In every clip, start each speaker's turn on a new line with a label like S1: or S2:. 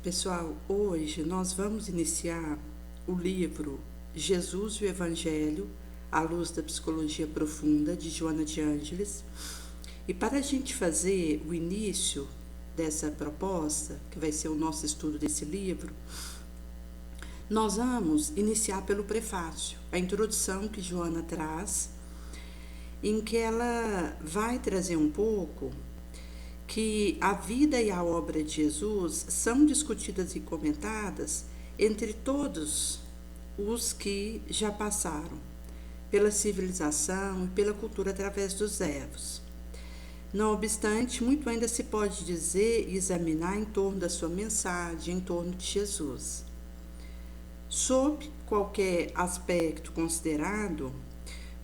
S1: Pessoal, hoje nós vamos iniciar o livro Jesus e o Evangelho, à luz da psicologia profunda, de Joana de Ângeles. E para a gente fazer o início dessa proposta, que vai ser o nosso estudo desse livro, nós vamos iniciar pelo prefácio, a introdução que Joana traz, em que ela vai trazer um pouco que a vida e a obra de Jesus são discutidas e comentadas entre todos os que já passaram pela civilização e pela cultura através dos erros. Não obstante, muito ainda se pode dizer e examinar em torno da sua mensagem, em torno de Jesus. Sob qualquer aspecto considerado,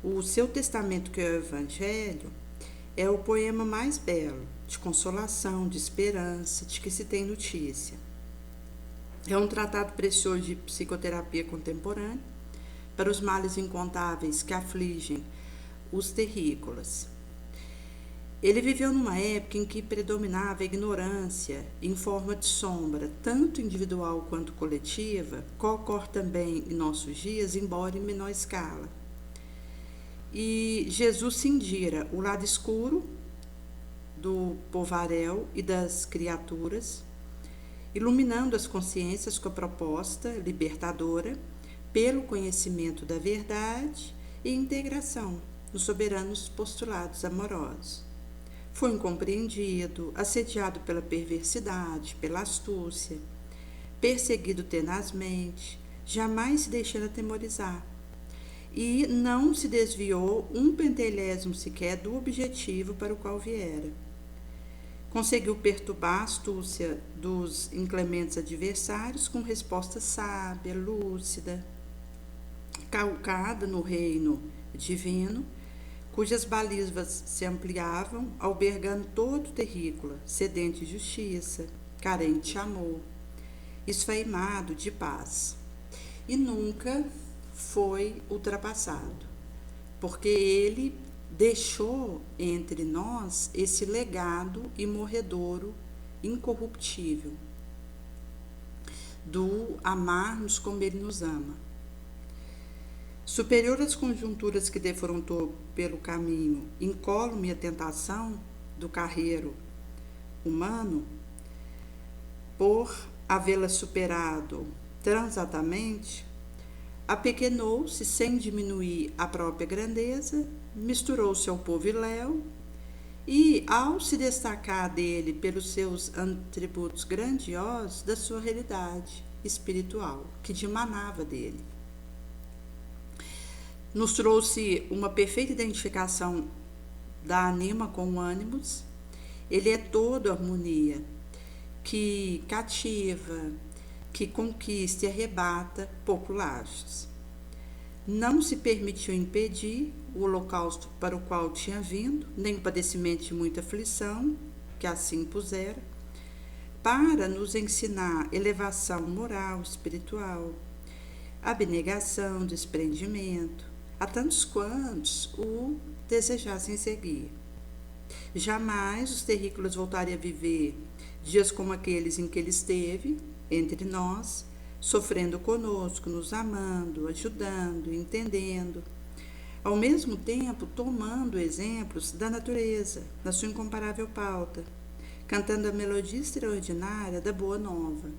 S1: o seu testamento, que é o Evangelho, é o poema mais belo, de consolação, de esperança, de que se tem notícia. É um tratado precioso de psicoterapia contemporânea para os males incontáveis que afligem os terrícolas. Ele viveu numa época em que predominava a ignorância em forma de sombra, tanto individual quanto coletiva, que ocorre também em nossos dias, embora em menor escala. E Jesus cindira o lado escuro do povaréu e das criaturas, iluminando as consciências com a proposta libertadora pelo conhecimento da verdade e integração nos soberanos postulados amorosos. Foi incompreendido, assediado pela perversidade, pela astúcia, perseguido tenazmente, jamais se deixando atemorizar, e não se desviou um pentelésimo sequer do objetivo para o qual viera. Conseguiu perturbar a astúcia dos inclementes adversários com resposta sábia, lúcida, calcada no reino divino, cujas balisas se ampliavam, albergando todo o terrícola, sedente de justiça, carente de amor, esfaimado de paz. E nunca foi ultrapassado, porque ele deixou entre nós esse legado imorredouro, incorruptível, do amarmos como ele nos ama. Superior às conjunturas que defrontou pelo caminho, incólume a tentação do carreiro humano, por havê-la superado transatamente, apequenou-se sem diminuir a própria grandeza, misturou-se ao povo iléu e, ao se destacar dele pelos seus atributos grandiosos, da sua realidade espiritual, que dimanava dele. Nos trouxe uma perfeita identificação da anima com o ânimos. Ele é todo harmonia, que cativa, que conquista e arrebata populares. Não se permitiu impedir o holocausto para o qual tinha vindo, nem o padecimento de muita aflição, que assim pusera, para nos ensinar elevação moral, espiritual, abnegação, desprendimento, a tantos quantos o desejassem seguir. Jamais os terrícolas voltariam a viver dias como aqueles em que ele esteve entre nós, sofrendo conosco, nos amando, ajudando, entendendo, ao mesmo tempo tomando exemplos da natureza, na sua incomparável pauta, cantando a melodia extraordinária da Boa Nova,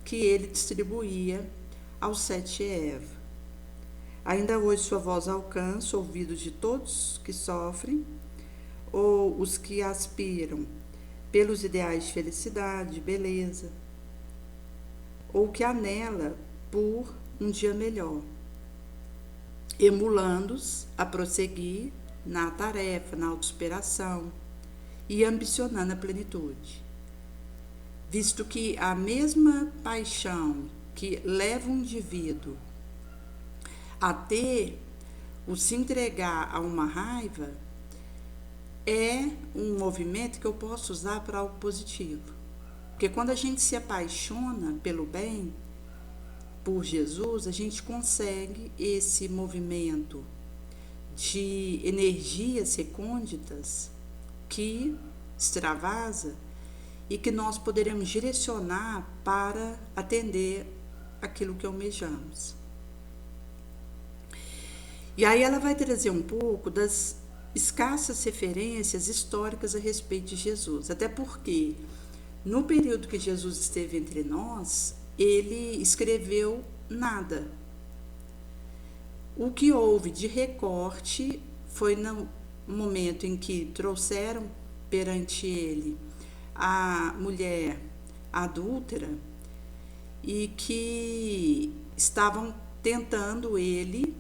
S1: que ele distribuía aos 7 Eva. Ainda hoje sua voz alcança ouvidos de todos que sofrem, ou os que aspiram pelos ideais de felicidade, de beleza, ou que anela por um dia melhor, emulando-os a prosseguir na tarefa, na autossuperação e ambicionando a plenitude. Visto que a mesma paixão que leva um indivíduo a ter o se entregar a uma raiva é um movimento que eu posso usar para algo positivo. Porque quando a gente se apaixona pelo bem, por Jesus, a gente consegue esse movimento de energias recônditas que extravasa e que nós poderemos direcionar para atender aquilo que almejamos. E aí ela vai trazer um pouco das escassas referências históricas a respeito de Jesus, até porque no período que Jesus esteve entre nós, ele escreveu nada. O que houve de recorte foi no momento em que trouxeram perante ele a mulher adúltera e que estavam tentando ele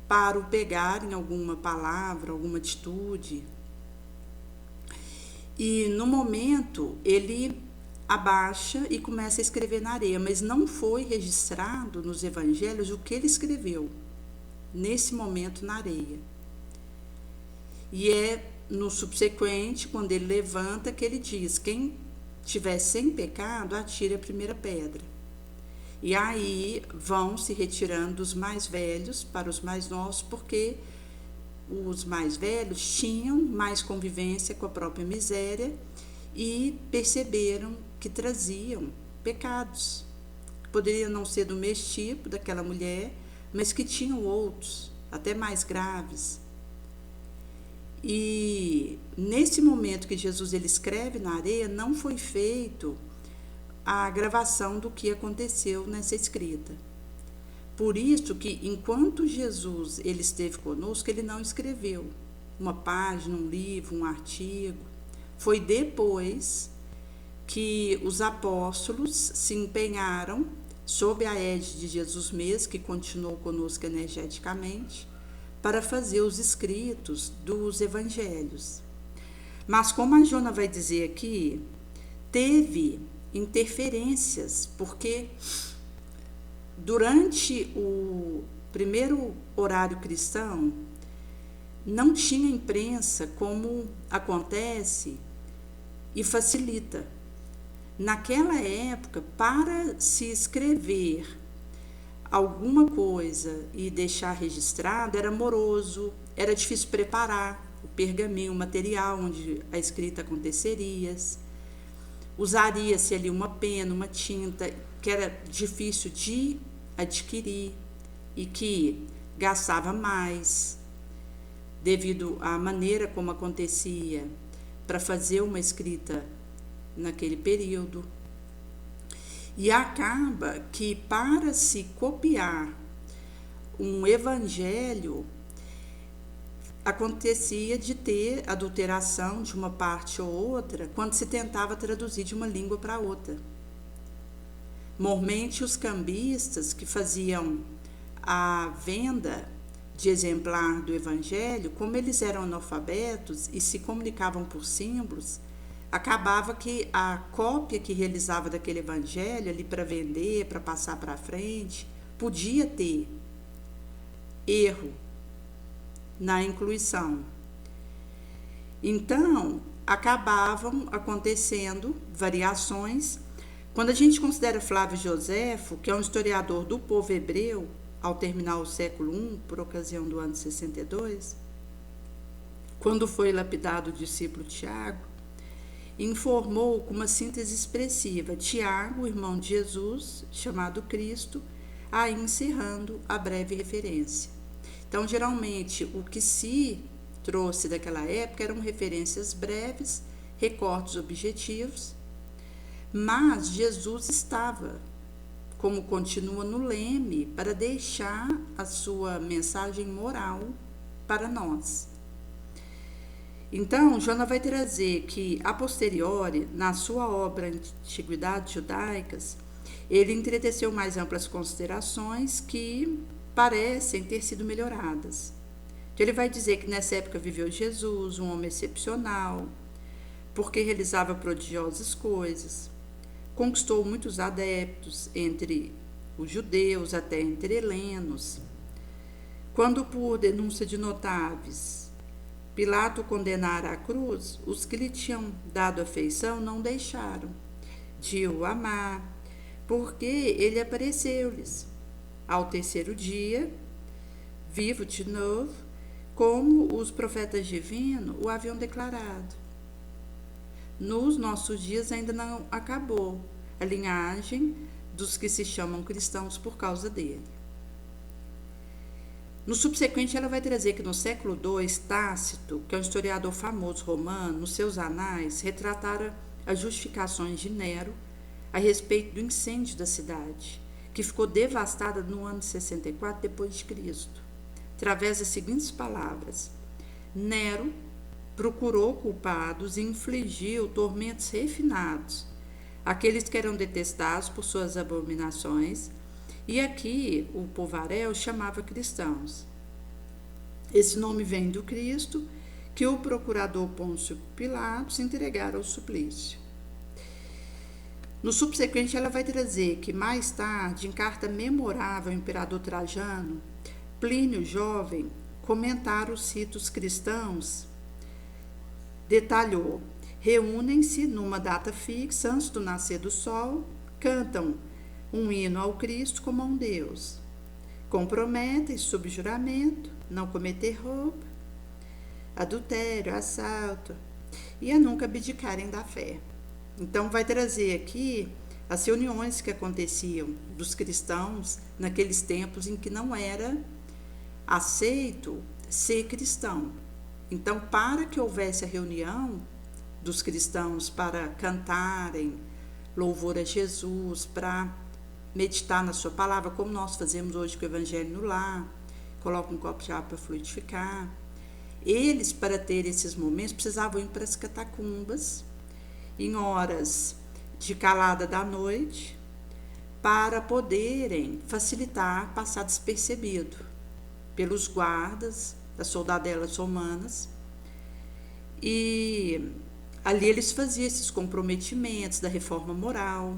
S1: para o pegar em alguma palavra, alguma atitude. E no momento ele abaixa e começa a escrever na areia, mas não foi registrado nos evangelhos o que ele escreveu nesse momento na areia. E é no subsequente, quando ele levanta, que ele diz: quem tiver sem pecado, atire a primeira pedra. E aí vão se retirando os mais velhos para os mais novos, porque os mais velhos tinham mais convivência com a própria miséria e perceberam que traziam pecados. Poderiam não ser do mesmo tipo daquela mulher, mas que tinham outros, até mais graves. E nesse momento que Jesus ele escreve na areia, não foi feito a gravação do que aconteceu nessa escrita. Por isso que, enquanto Jesus ele esteve conosco, ele não escreveu uma página, um livro, um artigo. Foi depois que os apóstolos se empenharam, sob a égide de Jesus mesmo, que continuou conosco energeticamente, para fazer os escritos dos evangelhos. Mas, como a Jona vai dizer aqui, teve interferências, porque durante o primeiro horário cristão não tinha imprensa como acontece e facilita. Naquela época, para se escrever alguma coisa e deixar registrado, era moroso, era difícil preparar o pergaminho, o material onde a escrita aconteceria. Usaria-se ali uma pena, uma tinta, que era difícil de adquirir e que gastava mais, devido à maneira como acontecia para fazer uma escrita naquele período. E acaba que, para se copiar um evangelho, acontecia de ter adulteração de uma parte ou outra quando se tentava traduzir de uma língua para outra. Normalmente os cambistas que faziam a venda de exemplar do evangelho, como eles eram analfabetos e se comunicavam por símbolos, acabava que a cópia que realizava daquele evangelho ali para vender, para passar para frente, podia ter erro na incluição. Então, acabavam acontecendo variações. Quando a gente considera Flávio Joséfo, que é um historiador do povo hebreu, ao terminar o século I, por ocasião do ano 62, quando foi lapidado o discípulo Tiago, informou com uma síntese expressiva: Tiago, irmão de Jesus, chamado Cristo, aí encerrando a breve referência. Então, geralmente, o que se trouxe daquela época eram referências breves, recortes objetivos, mas Jesus estava, como continua no leme, para deixar a sua mensagem moral para nós. Então, Jona vai trazer que, a posteriori, na sua obra Antiguidades Judaicas, ele entreteceu mais amplas considerações que parecem ter sido melhoradas. Então, ele vai dizer que nessa época viveu Jesus, um homem excepcional, porque realizava prodigiosas coisas, conquistou muitos adeptos entre os judeus, até entre helenos. Quando, por denúncia de notáveis, Pilato condenara à cruz, os que lhe tinham dado afeição não deixaram de o amar, porque ele apareceu-lhes ao terceiro dia, vivo de novo, como os profetas divinos o haviam declarado. nos nossos dias ainda não acabou a linhagem dos que se chamam cristãos por causa dele. No subsequente, ela vai trazer que no século II, Tácito, que é um historiador famoso romano, nos seus anais, retratara as justificações de Nero a respeito do incêndio da cidade, que ficou devastada no ano 64 d.C., através das seguintes palavras: Nero procurou culpados e infligiu tormentos refinados àqueles que eram detestados por suas abominações, e aqui o povaréu chamava cristãos. Esse nome vem do Cristo, que o procurador Pôncio Pilatos entregara ao suplício. No subsequente, ela vai trazer que, mais tarde, em carta memorável ao imperador Trajano, Plínio Jovem comentara os ritos cristãos, detalhou: reúnem-se numa data fixa antes do nascer do sol, cantam um hino ao Cristo como a um Deus, comprometem sob juramento não cometer roubo, adultério, assalto e a nunca abdicarem da fé. Então vai trazer aqui as reuniões que aconteciam dos cristãos naqueles tempos em que não era aceito ser cristão. Então, para que houvesse a reunião dos cristãos para cantarem louvor a Jesus, para meditar na sua palavra, como nós fazemos hoje com o Evangelho no lar, coloca um copo de água para fluidificar. Eles, para ter esses momentos, precisavam ir para as catacumbas, em horas de calada da noite, para poderem facilitar passar despercebido pelos guardas das soldadelas romanas. E ali eles faziam esses comprometimentos da reforma moral,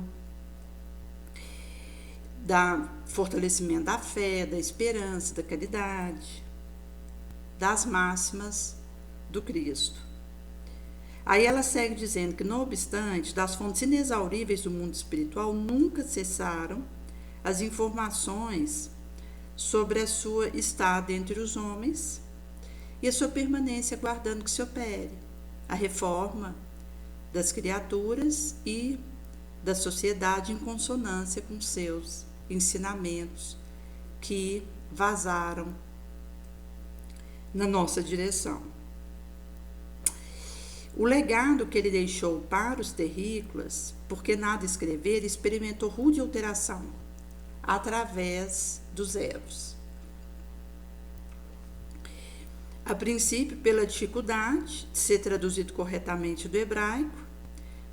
S1: da fortalecimento da fé, da esperança, da caridade, das máximas do Cristo. Aí ela segue dizendo que, não obstante, das fontes inexauríveis do mundo espiritual nunca cessaram as informações sobre a sua estada entre os homens e a sua permanência aguardando que se opere a reforma das criaturas e da sociedade em consonância com seus ensinamentos que vazaram na nossa direção. O legado que ele deixou para os terrícolas, porque nada escrever, experimentou rude alteração através dos erros. A princípio, pela dificuldade de ser traduzido corretamente do hebraico,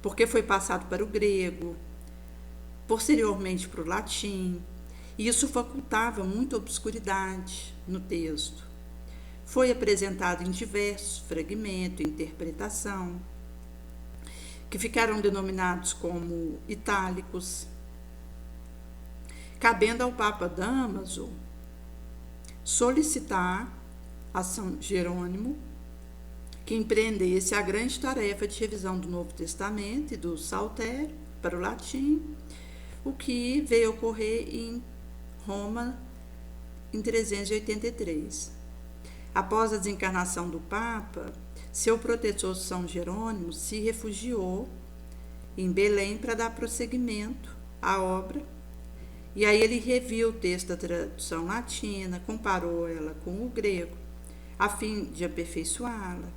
S1: porque foi passado para o grego, posteriormente para o latim, e isso facultava muita obscuridade no texto. Foi apresentado em diversos fragmentos, interpretação, que ficaram denominados como itálicos, cabendo ao Papa Dámaso solicitar a São Jerônimo que empreendesse a grande tarefa de revisão do Novo Testamento e do Saltério para o latim, o que veio ocorrer em Roma em 383. Após a desencarnação do Papa, seu protetor São Jerônimo se refugiou em Belém para dar prosseguimento à obra. E aí ele reviu o texto da tradução latina, comparou ela com o grego, a fim de aperfeiçoá-la,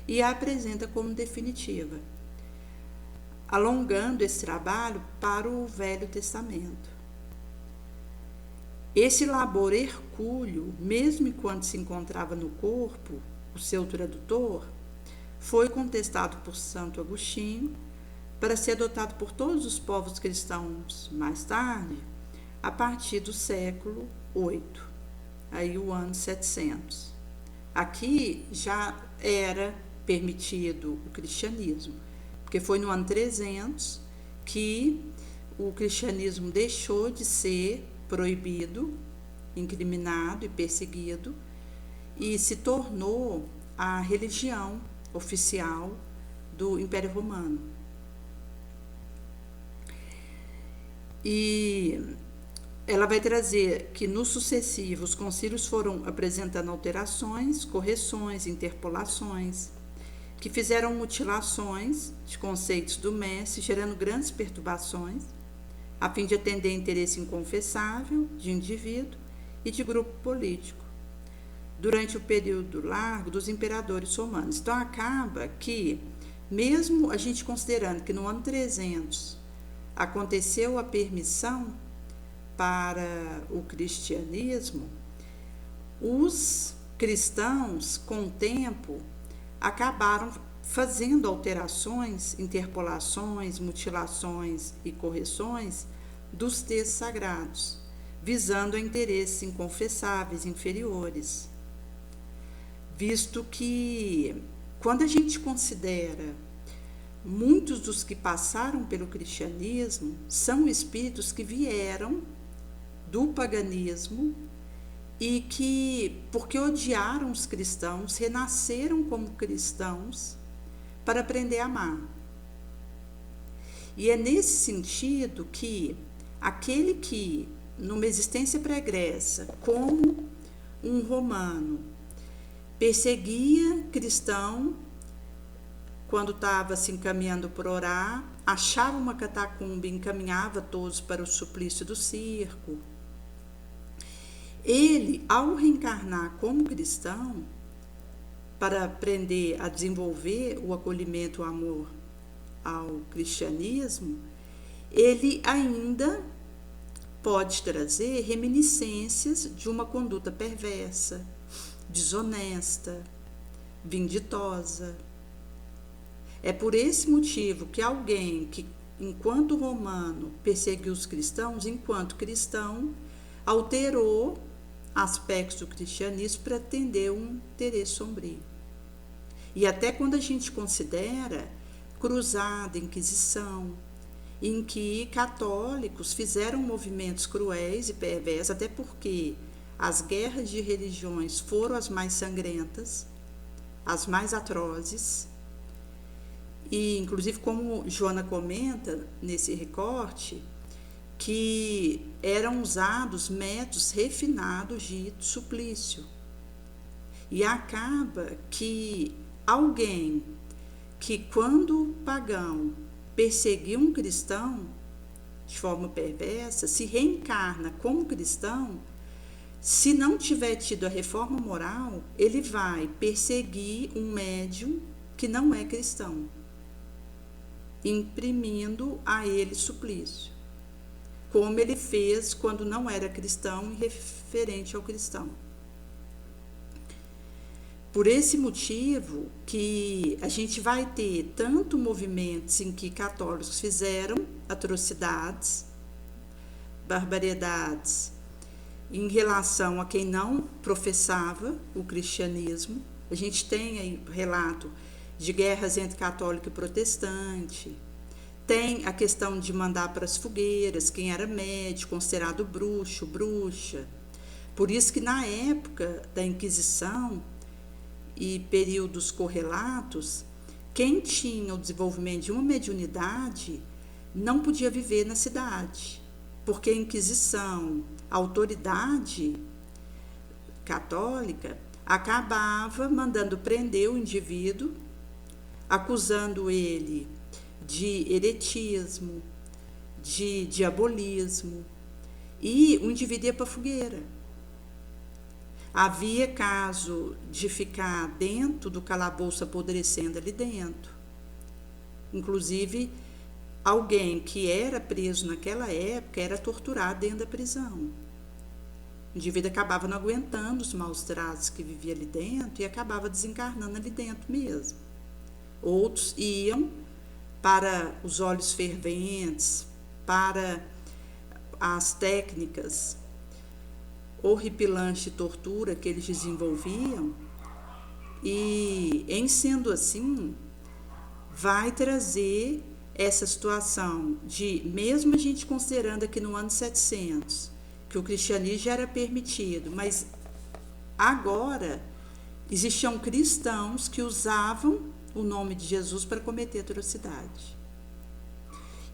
S1: e a apresenta como definitiva, alongando esse trabalho para o Velho Testamento. Esse labor hercúleo, mesmo enquanto se encontrava no corpo, o seu tradutor, foi contestado por Santo Agostinho para ser adotado por todos os povos cristãos mais tarde, a partir do século VIII, aí o ano 700. Aqui já era permitido o cristianismo, porque foi no ano 300 que o cristianismo deixou de ser proibido, incriminado e perseguido, e se tornou a religião oficial do Império Romano. E ela vai trazer que nos sucessivos concílios foram apresentando alterações, correções, interpolações, que fizeram mutilações de conceitos do mestre, gerando grandes perturbações, a fim de atender interesse inconfessável de indivíduo e de grupo político, durante o período largo dos imperadores romanos. Então, acaba que, mesmo a gente considerando que no ano 300 aconteceu a permissão para o cristianismo, os cristãos, com o tempo, acabaram fazendo alterações, interpolações, mutilações e correções dos textos sagrados, visando a interesses inconfessáveis, inferiores. Visto que, quando a gente considera muitos dos que passaram pelo cristianismo, são espíritos que vieram do paganismo e que, porque odiaram os cristãos, renasceram como cristãos para aprender a amar. E é nesse sentido que aquele que, numa existência pregressa, como um romano, perseguia cristão quando estava se encaminhando por orar, achava uma catacumba e encaminhava todos para o suplício do circo. Ele, ao reencarnar como cristão, para aprender a desenvolver o acolhimento, o amor ao cristianismo, ele ainda pode trazer reminiscências de uma conduta perversa, desonesta, vinditosa. É por esse motivo que alguém que, enquanto romano, perseguiu os cristãos, enquanto cristão, alterou aspectos do cristianismo para atender um interesse sombrio. E até quando a gente considera cruzada, Inquisição, em que católicos fizeram movimentos cruéis e perversos, até porque as guerras de religiões foram as mais sangrentas, as mais atrozes, e inclusive como Joana comenta nesse recorte, que eram usados métodos refinados de suplício. E acaba que alguém que, quando pagão, perseguiu um cristão de forma perversa, se reencarna como cristão, se não tiver tido a reforma moral, ele vai perseguir um médium que não é cristão, imprimindo a ele suplício, como ele fez quando não era cristão e referente ao cristão. Por esse motivo que a gente vai ter tanto movimentos em que católicos fizeram atrocidades, barbaridades em relação a quem não professava o cristianismo. A gente tem aí relato de guerras entre católico e protestante. Tem a questão de mandar para as fogueiras quem era médico, considerado bruxo, bruxa. Por isso que na época da Inquisição e períodos correlatos, quem tinha o desenvolvimento de uma mediunidade não podia viver na cidade, porque a Inquisição, a autoridade católica, acabava mandando prender o indivíduo, acusando ele de heretismo, de diabolismo, e o indivíduo ia para a fogueira. Havia caso de ficar dentro do calabouço apodrecendo ali dentro. Inclusive, alguém que era preso naquela época era torturado dentro da prisão. O indivíduo acabava não aguentando os maus tratos que vivia ali dentro e acabava desencarnando ali dentro mesmo. Outros iam para os óleos ferventes, para as técnicas horripilantes de tortura que eles desenvolviam, e, em sendo assim, vai trazer essa situação de, mesmo a gente considerando aqui no ano 700, que o cristianismo já era permitido, mas agora existiam cristãos que usavam o nome de Jesus para cometer atrocidade.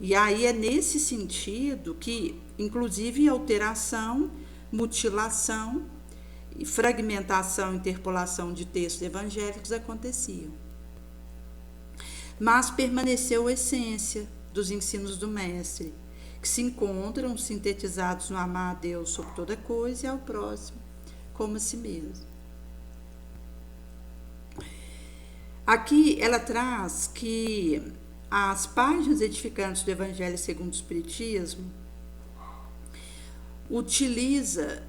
S1: E aí é nesse sentido que, inclusive, alteração, mutilação, fragmentação, interpolação de textos evangélicos aconteciam. mas permaneceu a essência dos ensinos do Mestre, que se encontram sintetizados no amar a Deus sobre toda coisa e ao próximo como a si mesmo. Aqui ela traz que as páginas edificantes do Evangelho segundo o Espiritismo utiliza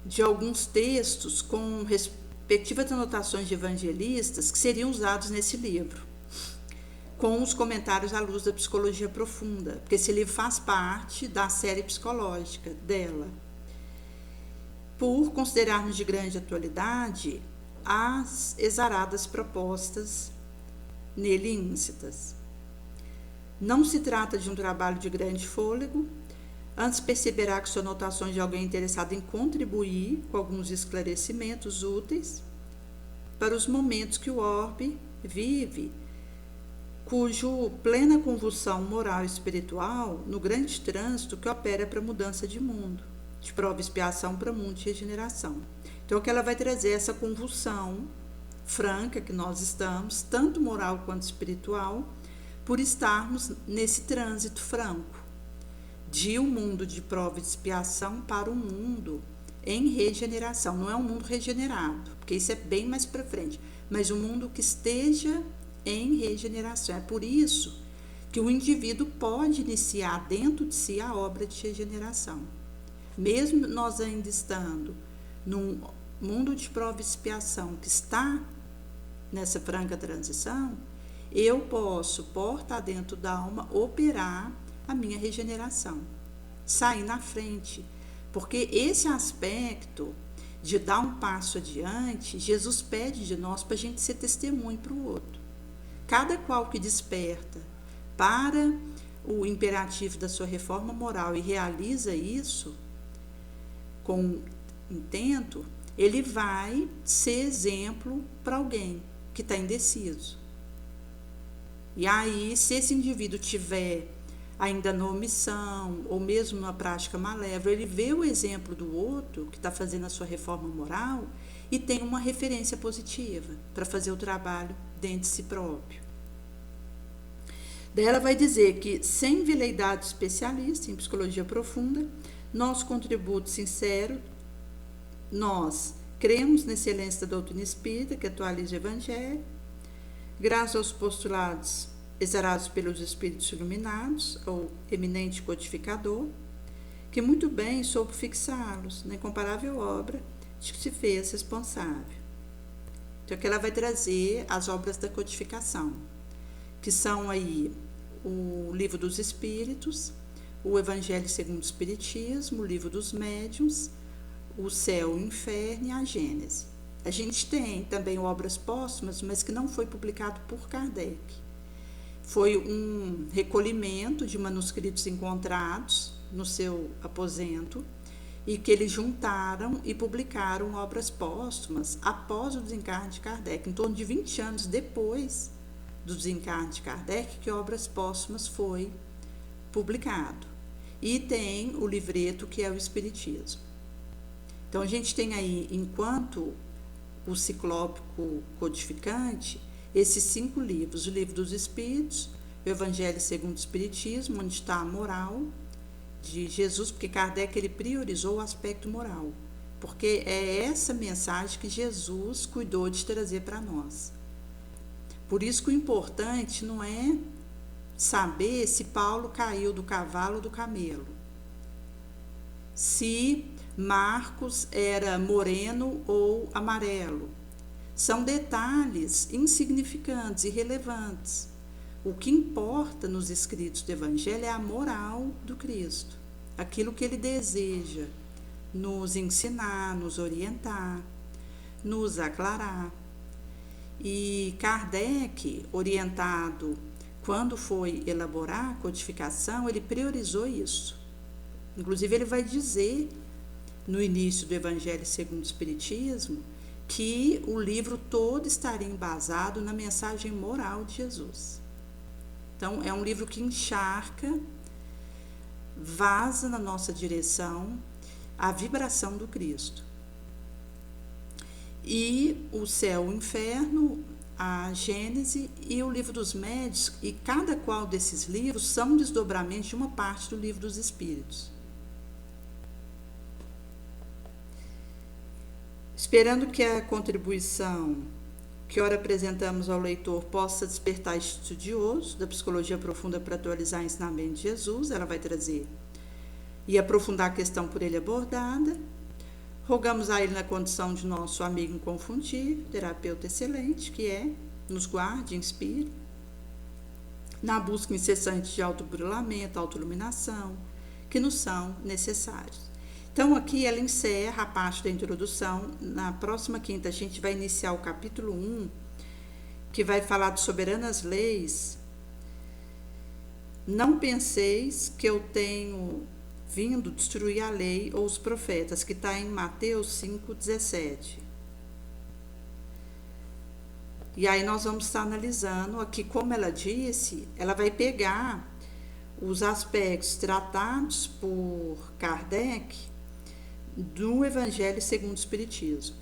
S1: de alguns textos com respectivas anotações de evangelistas que seriam usados nesse livro, com os comentários à luz da psicologia profunda, porque esse livro faz parte da série psicológica dela. Por considerarmos de grande atualidade as exaradas propostas nele íncitas. Não se trata de um trabalho de grande fôlego, antes perceberá que são anotações de alguém interessado em contribuir com alguns esclarecimentos úteis para os momentos que o orbe vive, cujo plena convulsão moral e espiritual no grande trânsito que opera para a mudança de mundo, de prova e expiação para mundo de regeneração. Então, que ela vai trazer essa convulsão franca que nós estamos, tanto moral quanto espiritual, por estarmos nesse trânsito franco, de um mundo de prova e expiação para um mundo em regeneração. Não é um mundo regenerado, porque isso é bem mais para frente, mas um mundo que esteja em regeneração. É por isso que o indivíduo pode iniciar dentro de si a obra de regeneração. Mesmo nós ainda estando num mundo de prova e expiação que está nessa franca transição, eu posso, por estar dentro da alma, operar a minha regeneração, sair na frente, porque esse aspecto de dar um passo adiante, Jesus pede de nós para a gente ser testemunho para o outro. Cada qual que desperta para o imperativo da sua reforma moral e realiza isso com intento, ele vai ser exemplo para alguém que está indeciso. E aí, se esse indivíduo tiver ainda na omissão, ou mesmo na prática malévola, ele vê o exemplo do outro que está fazendo a sua reforma moral e tem uma referência positiva para fazer o trabalho dentro de si próprio. Daí ela vai dizer que, sem veleidade especialista em psicologia profunda, nosso contributo sincero, nós cremos na excelência da doutrina espírita, que atualiza o Evangelho, graças aos postulados exarados pelos espíritos iluminados, ou eminente codificador, que muito bem soube fixá-los na incomparável obra de que se fez responsável. Então, aqui ela vai trazer as obras da codificação, que são aí o Livro dos Espíritos, o Evangelho segundo o Espiritismo, o Livro dos Médiuns, o Céu, o Inferno e a Gênese. A gente tem também obras póstumas, mas que não foi publicado por Kardec. Foi um recolhimento de manuscritos encontrados no seu aposento e que eles juntaram e publicaram obras póstumas após o desencarne de Kardec, em torno de 20 anos depois do desencarne de Kardec, que Obras Póstumas foi publicado. E tem o livreto que é o Espiritismo. Então, a gente tem aí, enquanto o ciclópico codificante, esses 5 livros: o Livro dos Espíritos, o Evangelho segundo o Espiritismo, onde está a moral de Jesus, porque Kardec ele priorizou o aspecto moral, porque é essa mensagem que Jesus cuidou de trazer para nós. Por isso que o importante não é saber se Paulo caiu do cavalo ou do camelo, se Marcos era moreno ou amarelo. São detalhes insignificantes, irrelevantes. O que importa nos escritos do Evangelho é a moral do Cristo, aquilo que ele deseja nos ensinar, nos orientar, nos aclarar. E Kardec, orientado quando foi elaborar a codificação, ele priorizou isso. Inclusive, ele vai dizer no início do Evangelho segundo o Espiritismo que o livro todo estaria embasado na mensagem moral de Jesus. Então, é um livro que encharca, vaza na nossa direção a vibração do Cristo. E o Céu e o Inferno a Gênese e o Livro dos Médiuns, e cada qual desses livros são desdobramentos de uma parte do Livro dos Espíritos. Esperando que a contribuição que ora apresentamos ao leitor possa despertar estudioso da psicologia profunda para atualizar o ensinamento de Jesus, ela vai trazer e aprofundar a questão por ele abordada. Rogamos a ele na condição de nosso amigo inconfundível, terapeuta excelente, que nos guarde, inspire, na busca incessante de autoburilamento, autoiluminação, que nos são necessários. Então, aqui ela encerra a parte da introdução. Na próxima quinta, a gente vai iniciar o capítulo 1, que vai falar de soberanas leis. Não penseis que eu tenho vindo destruir a lei ou os profetas, que está em Mateus 5,17. E aí nós vamos estar analisando aqui, como ela disse, ela vai pegar os aspectos tratados por Kardec do Evangelho segundo o Espiritismo.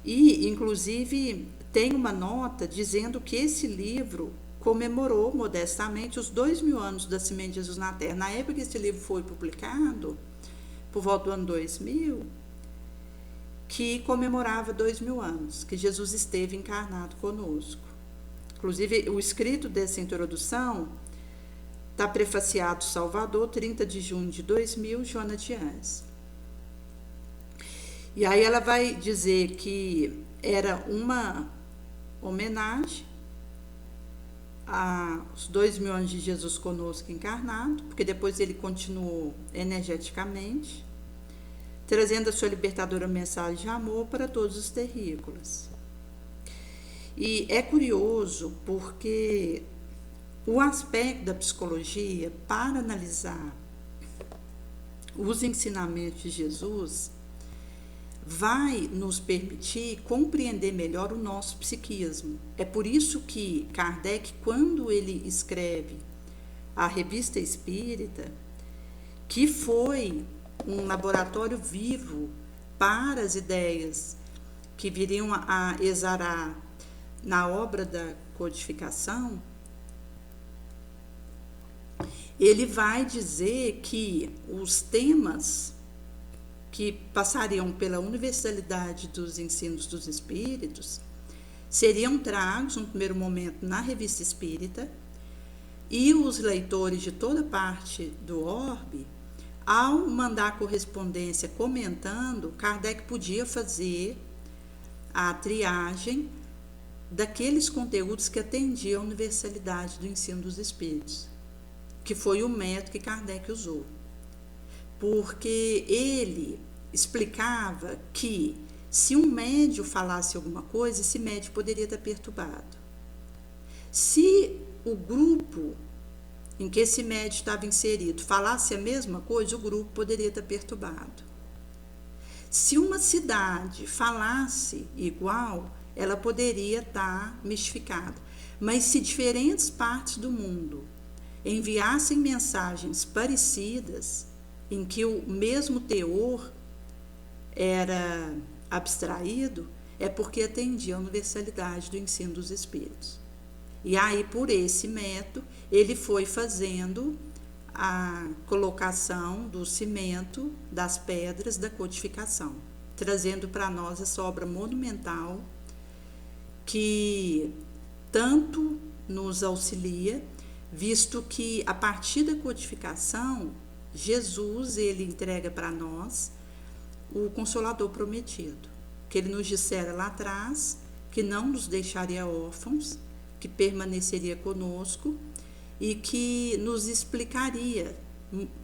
S1: E, inclusive, tem uma nota dizendo que esse livro comemorou modestamente os 2000 anos do nascimento de Jesus na Terra. Na época que esse livro foi publicado, por volta do ano 2000, que comemorava 2000 anos, que Jesus esteve encarnado conosco. Inclusive, o escrito dessa introdução está prefaciado Salvador, 30 de junho de 2000, Joana de Anjos. E aí ela vai dizer que era uma homenagem aos 2000 anos de Jesus conosco encarnado, porque depois ele continuou energeticamente, trazendo a sua libertadora mensagem de amor para todos os terrícolas. E é curioso porque o aspecto da psicologia, para analisar os ensinamentos de Jesus, vai nos permitir compreender melhor o nosso psiquismo. É por isso que Kardec, quando ele escreve a Revista Espírita, que foi um laboratório vivo para as ideias que viriam a exarar na obra da codificação, ele vai dizer que os temas que passariam pela universalidade dos ensinos dos espíritos seriam tragos, no primeiro momento, na Revista Espírita, e os leitores de toda parte do orbe, ao mandar correspondência comentando, Kardec podia fazer a triagem daqueles conteúdos que atendiam à universalidade do ensino dos espíritos, que foi o método que Kardec usou. Porque ele explicava que se um médium falasse alguma coisa, esse médium poderia estar perturbado. Se o grupo em que esse médium estava inserido falasse a mesma coisa, o grupo poderia estar perturbado. Se uma cidade falasse igual, ela poderia estar mistificada. Mas se diferentes partes do mundo enviassem mensagens parecidas, em que o mesmo teor era abstraído, é porque atendia à universalidade do ensino dos espíritos. E aí, por esse método, ele foi fazendo a colocação do cimento, das pedras, da codificação, trazendo para nós essa obra monumental que tanto nos auxilia, visto que, a partir da codificação, Jesus, ele entrega para nós o Consolador prometido, que ele nos dissera lá atrás, que não nos deixaria órfãos, que permaneceria conosco e que nos explicaria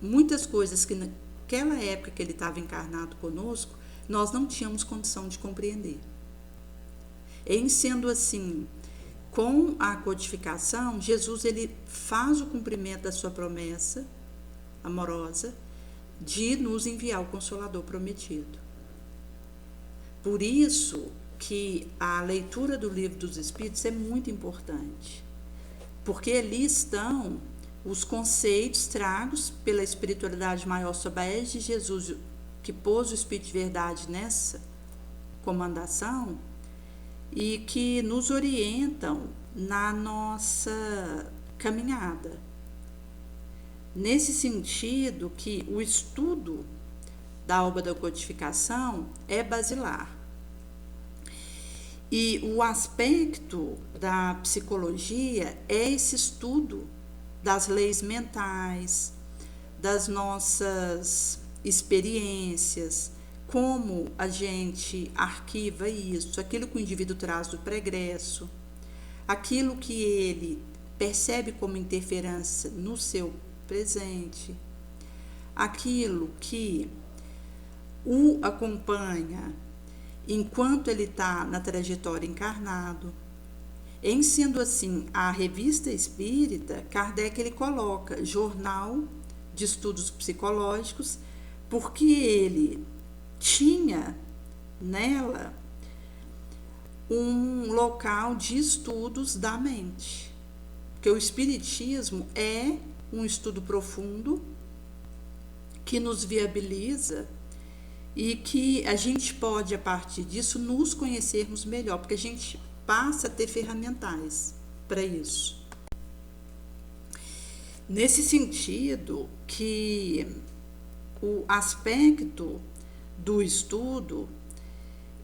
S1: muitas coisas que naquela época que ele estava encarnado conosco, nós não tínhamos condição de compreender. Em sendo assim, com a codificação, Jesus ele faz o cumprimento da sua promessa amorosa de nos enviar o Consolador prometido. Por isso que a leitura do Livro dos Espíritos é muito importante, porque ali estão os conceitos tragos pela espiritualidade maior sob a égide de Jesus, que pôs o Espírito de Verdade nessa comandação, e que nos orientam na nossa caminhada. Nesse sentido que o estudo da obra da codificação é basilar. E o aspecto da psicologia é esse estudo das leis mentais, das nossas experiências, como a gente arquiva isso, aquilo que o indivíduo traz do pregresso, aquilo que ele percebe como interferência no seu presente, aquilo que o acompanha enquanto ele está na trajetória encarnado. Em sendo assim, a Revista Espírita, Kardec ele coloca Jornal de Estudos Psicológicos, porque ele tinha nela um local de estudos da mente. Porque o Espiritismo é um estudo profundo que nos viabiliza e que a gente pode, a partir disso, nos conhecermos melhor, porque a gente passa a ter ferramentais para isso. Nesse sentido que o aspecto do estudo,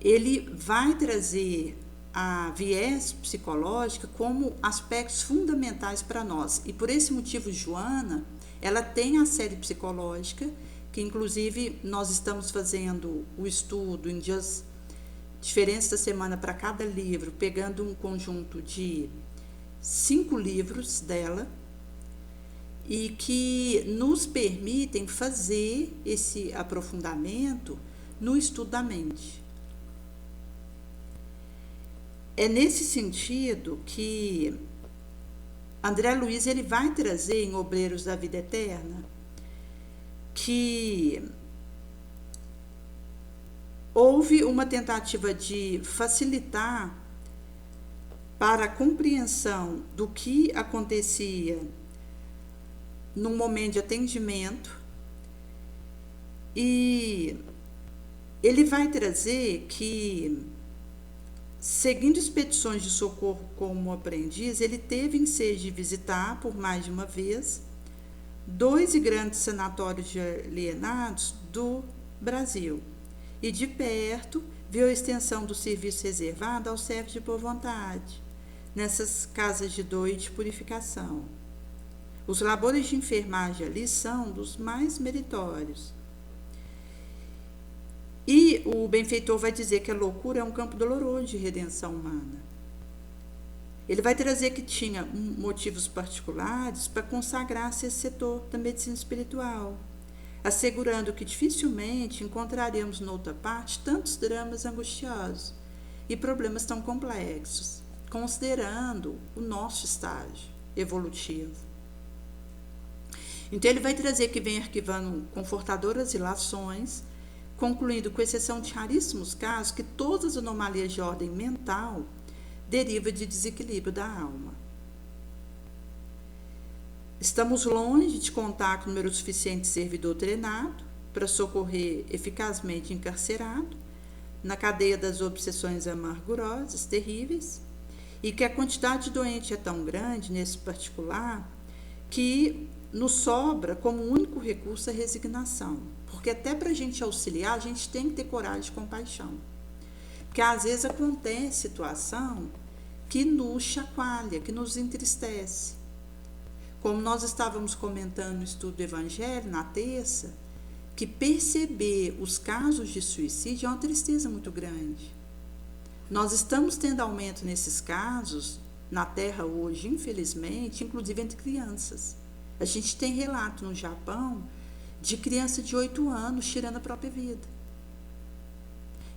S1: ele vai trazer a viés psicológica como aspectos fundamentais para nós. E por esse motivo, Joana, ela tem a série psicológica, que inclusive nós estamos fazendo o estudo em dias diferentes da semana para cada livro, pegando um conjunto de 5 livros dela, e que nos permitem fazer esse aprofundamento no estudo da mente. É nesse sentido que André Luiz ele vai trazer em Obreiros da Vida Eterna que houve uma tentativa de facilitar para a compreensão do que acontecia no momento de atendimento, e ele vai trazer que, seguindo expedições de socorro como aprendiz, ele teve ensejo de visitar, por mais de uma vez, 2 grandes sanatórios de alienados do Brasil, e de perto viu a extensão do serviço reservado aos servos de boa vontade, nessas casas de dor e de purificação. Os labores de enfermagem ali são dos mais meritórios. E o benfeitor vai dizer que a loucura é um campo doloroso de redenção humana. Ele vai trazer que tinha motivos particulares para consagrar-se a esse setor da medicina espiritual, assegurando que dificilmente encontraremos noutra parte tantos dramas angustiosos e problemas tão complexos, considerando o nosso estágio evolutivo. Então ele vai trazer que vem arquivando confortadoras ilações, concluindo, com exceção de raríssimos casos, que todas as anomalias de ordem mental derivam de desequilíbrio da alma. Estamos longe de contar com número suficiente de servidor treinado para socorrer eficazmente encarcerado na cadeia das obsessões amargurosas, terríveis, e que a quantidade de doente é tão grande, nesse particular, que nos sobra como único recurso a resignação. Porque até para a gente auxiliar, a gente tem que ter coragem e compaixão. Porque às vezes acontece situação que nos chacoalha, que nos entristece. Como nós estávamos comentando no estudo do Evangelho, na terça, que perceber os casos de suicídio é uma tristeza muito grande. Nós estamos tendo aumento nesses casos na Terra hoje, infelizmente, inclusive entre crianças. A gente tem relato no Japão de criança de 8 anos tirando a própria vida.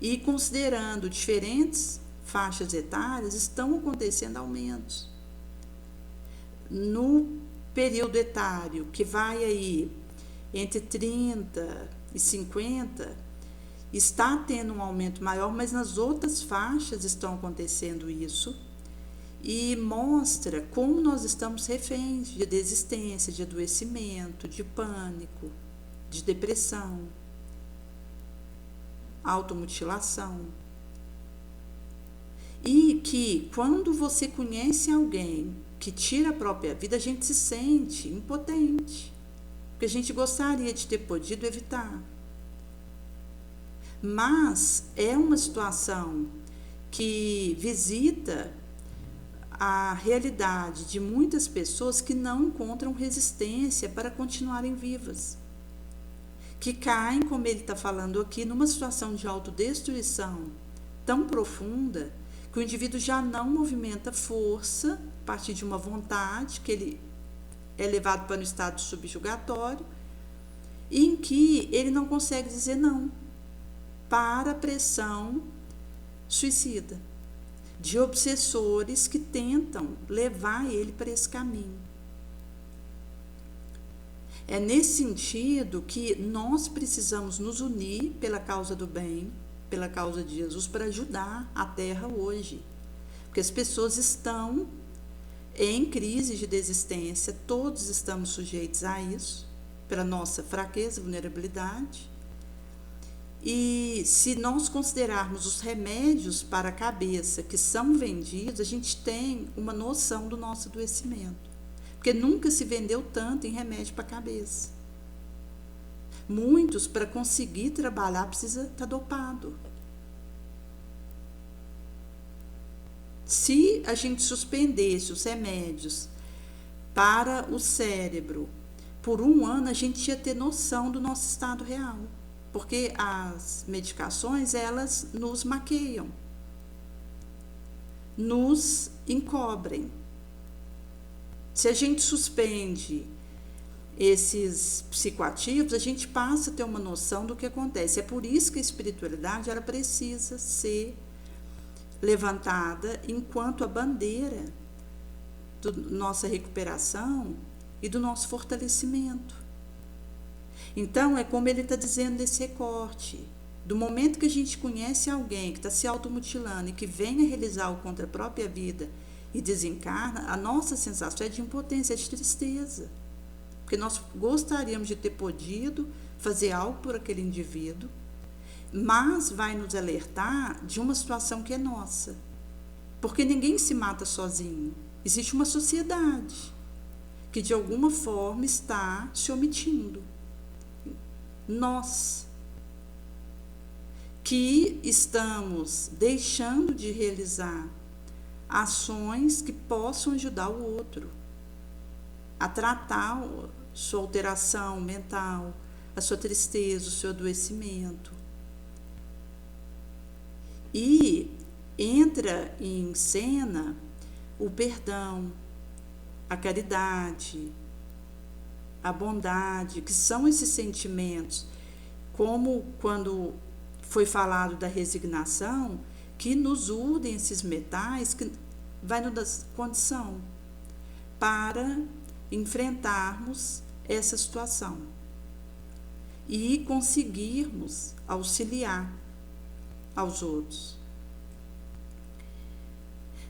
S1: E considerando diferentes faixas etárias, estão acontecendo aumentos. No período etário, que vai aí entre 30 e 50, está tendo um aumento maior, mas nas outras faixas estão acontecendo isso, e mostra como nós estamos reféns de desistência, de adoecimento, de pânico, de depressão, automutilação. E que quando você conhece alguém que tira a própria vida, a gente se sente impotente, porque a gente gostaria de ter podido evitar. Mas é uma situação que visita a realidade de muitas pessoas que não encontram resistência para continuarem vivas, que caem, como ele está falando aqui, numa situação de autodestruição tão profunda que o indivíduo já não movimenta força a partir de uma vontade, que ele é levado para um estado subjugatório, em que ele não consegue dizer não para a pressão suicida de obsessores que tentam levar ele para esse caminho. É nesse sentido que nós precisamos nos unir pela causa do bem, pela causa de Jesus, para ajudar a Terra hoje. Porque as pessoas estão em crise de desistência, todos estamos sujeitos a isso, pela nossa fraqueza, vulnerabilidade. E se nós considerarmos os remédios para a cabeça que são vendidos, a gente tem uma noção do nosso adoecimento. Porque nunca se vendeu tanto em remédio para a cabeça. Muitos, para conseguir trabalhar, precisa estar dopado. Se a gente suspendesse os remédios para o cérebro por um ano, a gente ia ter noção do nosso estado real. Porque as medicações, elas nos maqueiam, nos encobrem. Se a gente suspende esses psicoativos, a gente passa a ter uma noção do que acontece. É por isso que a espiritualidade ela precisa ser levantada enquanto a bandeira da nossa recuperação e do nosso fortalecimento. Então, é como ele está dizendo nesse recorte. Do momento que a gente conhece alguém que está se automutilando e que vem a realizar o contra a própria vida e desencarna, a nossa sensação é de impotência, é de tristeza. Porque nós gostaríamos de ter podido fazer algo por aquele indivíduo, mas vai nos alertar de uma situação que é nossa. Porque ninguém se mata sozinho. Existe uma sociedade que, de alguma forma, está se omitindo. Nós, que estamos deixando de realizar ações que possam ajudar o outro a tratar a sua alteração mental, a sua tristeza, o seu adoecimento. E entra em cena o perdão, a caridade, a bondade, que são esses sentimentos, como quando foi falado da resignação, que nos unem esses metais, que vai nos dar condição para enfrentarmos essa situação e conseguirmos auxiliar aos outros.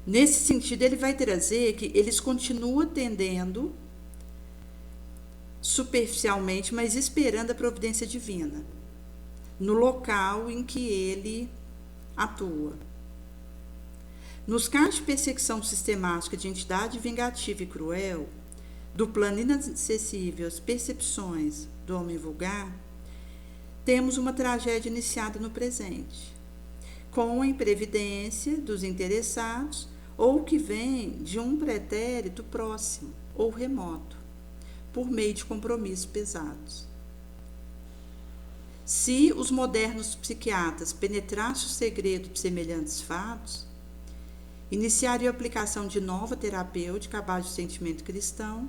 S1: Nesse sentido, ele vai trazer que eles continuam atendendo superficialmente, mas esperando a providência divina no local em que ele atua. Nos casos de perseguição sistemática de entidade vingativa e cruel, do plano inacessível às percepções do homem vulgar, temos uma tragédia iniciada no presente, com a imprevidência dos interessados ou que vem de um pretérito próximo ou remoto, por meio de compromissos pesados. Se os modernos psiquiatras penetrassem o segredo de semelhantes fatos, iniciariam a aplicação de nova terapêutica à base do sentimento cristão,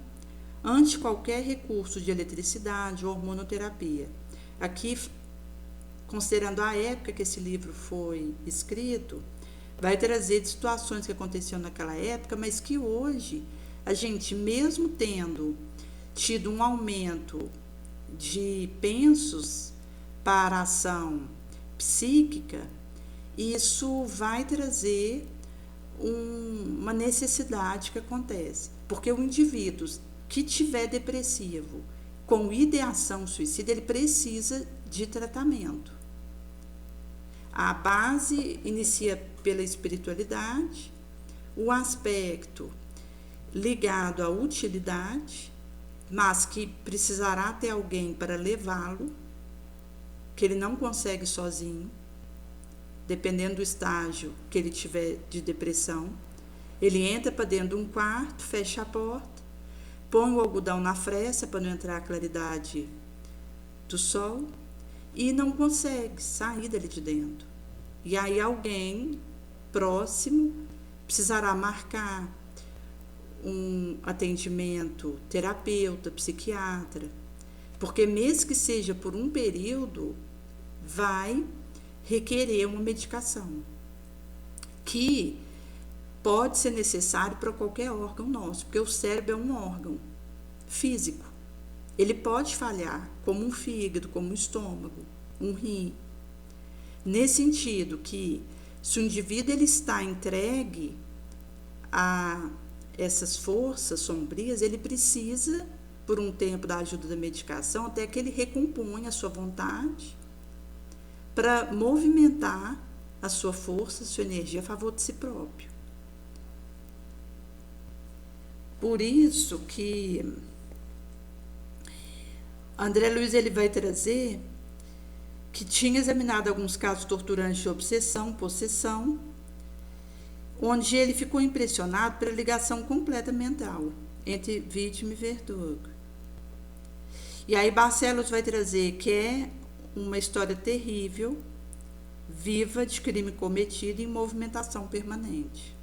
S1: ante qualquer recurso de eletricidade ou hormonoterapia. Aqui, considerando a época que esse livro foi escrito, vai trazer de situações que aconteciam naquela época, mas que hoje, a gente, mesmo tendo tido um aumento de pensos para a ação psíquica, isso vai trazer uma necessidade que acontece. Porque o indivíduo que tiver depressivo com ideação suicida, ele precisa de tratamento. A base inicia pela espiritualidade, o aspecto ligado à utilidade, mas que precisará ter alguém para levá-lo, que ele não consegue sozinho, dependendo do estágio que ele tiver de depressão. Ele entra para dentro de um quarto, fecha a porta, põe o algodão na fresta para não entrar a claridade do sol e não consegue sair dali de dentro. E aí alguém próximo precisará marcar um atendimento terapeuta, psiquiatra, porque mesmo que seja por um período, vai requerer uma medicação que pode ser necessário para qualquer órgão nosso, porque o cérebro é um órgão físico. Ele pode falhar, como um fígado, como um estômago, um rim. Nesse sentido que, se o indivíduo ele está entregue a essas forças sombrias, ele precisa, por um tempo, da ajuda da medicação, até que ele recomponha a sua vontade para movimentar a sua força, a sua energia a favor de si próprio. Por isso que André Luiz ele vai trazer que tinha examinado alguns casos torturantes de obsessão, possessão, onde ele ficou impressionado pela ligação completa mental entre vítima e verdugo. E aí Barcelos vai trazer que é uma história terrível, viva, de crime cometido em movimentação permanente.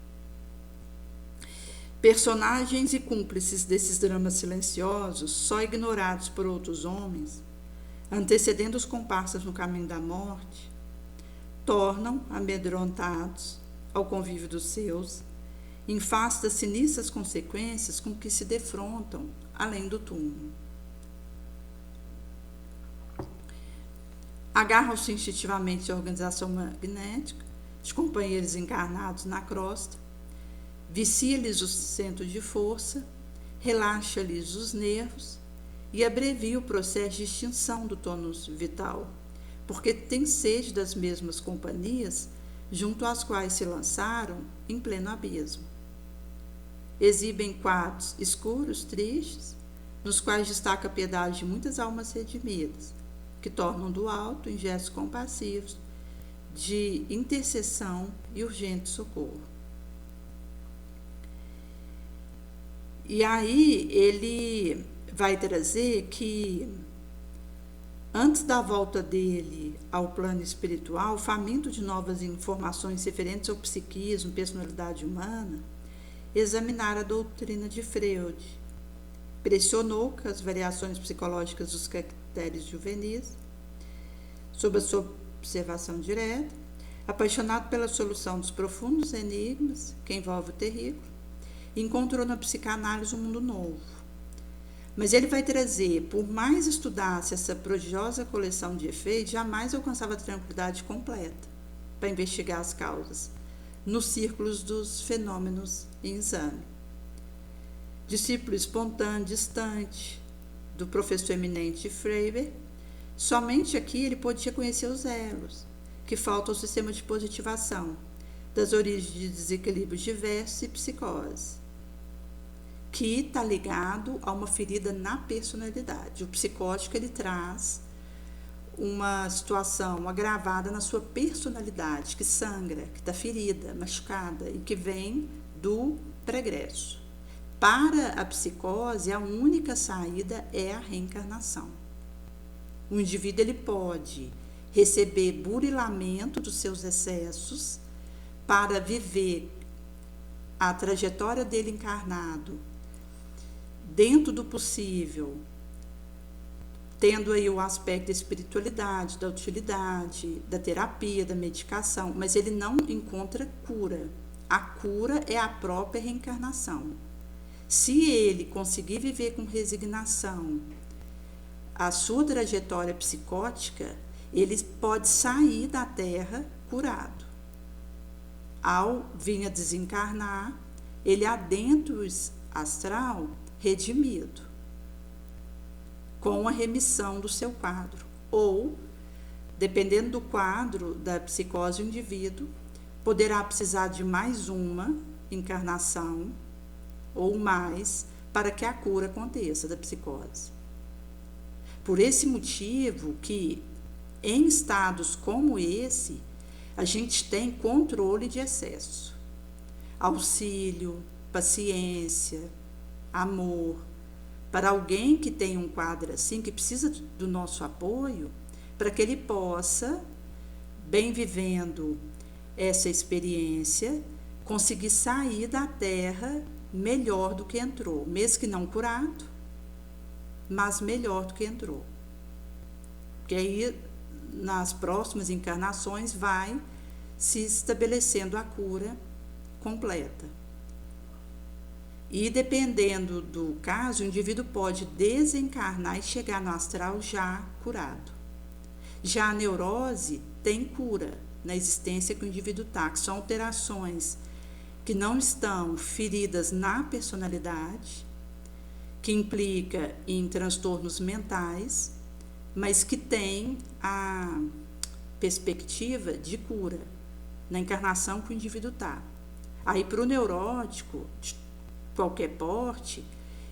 S1: Personagens e cúmplices desses dramas silenciosos, só ignorados por outros homens, antecedendo os comparsas no caminho da morte, tornam amedrontados ao convívio dos seus, em face das sinistras consequências com que se defrontam além do túmulo. Agarram-se instintivamente à organização magnética de companheiros encarnados na crosta, vicia-lhes o centro de força, relaxa-lhes os nervos e abrevia o processo de extinção do tônus vital, porque tem sede das mesmas companhias junto às quais se lançaram em pleno abismo. Exibem quadros escuros, tristes, nos quais destaca a piedade de muitas almas redimidas, que tornam do alto em gestos compassivos de intercessão e urgente socorro. E aí ele vai trazer que, antes da volta dele ao plano espiritual, faminto de novas informações referentes ao psiquismo, personalidade humana, examinar a doutrina de Freud. Pressionou com as variações psicológicas dos caracteres juvenis, sob a sua observação direta, apaixonado pela solução dos profundos enigmas que envolve o terrível, encontrou na psicanálise um mundo novo. Mas ele vai trazer, por mais estudasse essa prodigiosa coleção de efeitos, jamais alcançava a tranquilidade completa para investigar as causas nos círculos dos fenômenos em exame. Discípulo espontâneo, distante do professor eminente Freiberg, somente aqui ele podia conhecer os elos que faltam ao sistema de positivação das origens de desequilíbrios diversos e psicose, que está ligado a uma ferida na personalidade. O psicótico ele traz uma situação agravada na sua personalidade, que sangra, que está ferida, machucada e que vem do pregresso. Para a psicose, a única saída é a reencarnação. O indivíduo ele pode receber burilamento dos seus excessos para viver a trajetória dele encarnado dentro do possível, tendo aí o aspecto da espiritualidade, da utilidade, da terapia, da medicação, mas ele não encontra cura. A cura é a própria reencarnação. Se ele conseguir viver com resignação a sua trajetória psicótica, ele pode sair da Terra curado. Ao vir a desencarnar, ele adentra o astral redimido, com a remissão do seu quadro, ou dependendo do quadro da psicose, o indivíduo poderá precisar de mais uma encarnação ou mais para que a cura aconteça da psicose. Por esse motivo que, em estados como esse, a gente tem controle de excesso, auxílio, paciência, amor. Para alguém que tem um quadro assim, que precisa do nosso apoio, para que ele possa, bem vivendo essa experiência, conseguir sair da Terra melhor do que entrou, mesmo que não curado, mas melhor do que entrou. Porque aí, nas próximas encarnações, vai se estabelecendo a cura completa. E dependendo do caso, o indivíduo pode desencarnar e chegar no astral já curado. Já a neurose tem cura na existência que o indivíduo está, que são alterações que não estão feridas na personalidade, que implica em transtornos mentais, mas que tem a perspectiva de cura na encarnação que o indivíduo está. Aí, para o neurótico, de qualquer porte,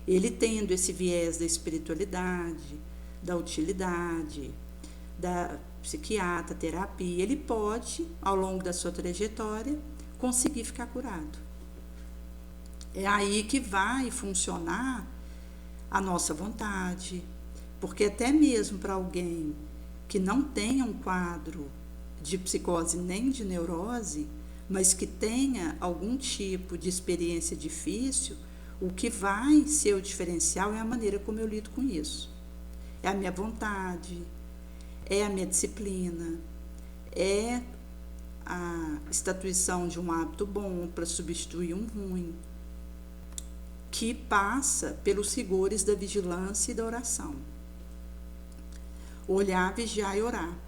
S1: ele tendo esse viés da espiritualidade, da utilidade, da psiquiatra, terapia, ele pode, ao longo da sua trajetória, conseguir ficar curado. É aí que vai funcionar a nossa vontade, porque até mesmo para alguém que não tenha um quadro de psicose nem de neurose, mas que tenha algum tipo de experiência difícil, o que vai ser o diferencial é a maneira como eu lido com isso. É a minha vontade, é a minha disciplina, é a estatuição de um hábito bom para substituir um ruim, que passa pelos rigores da vigilância e da oração. Olhar, vigiar e orar.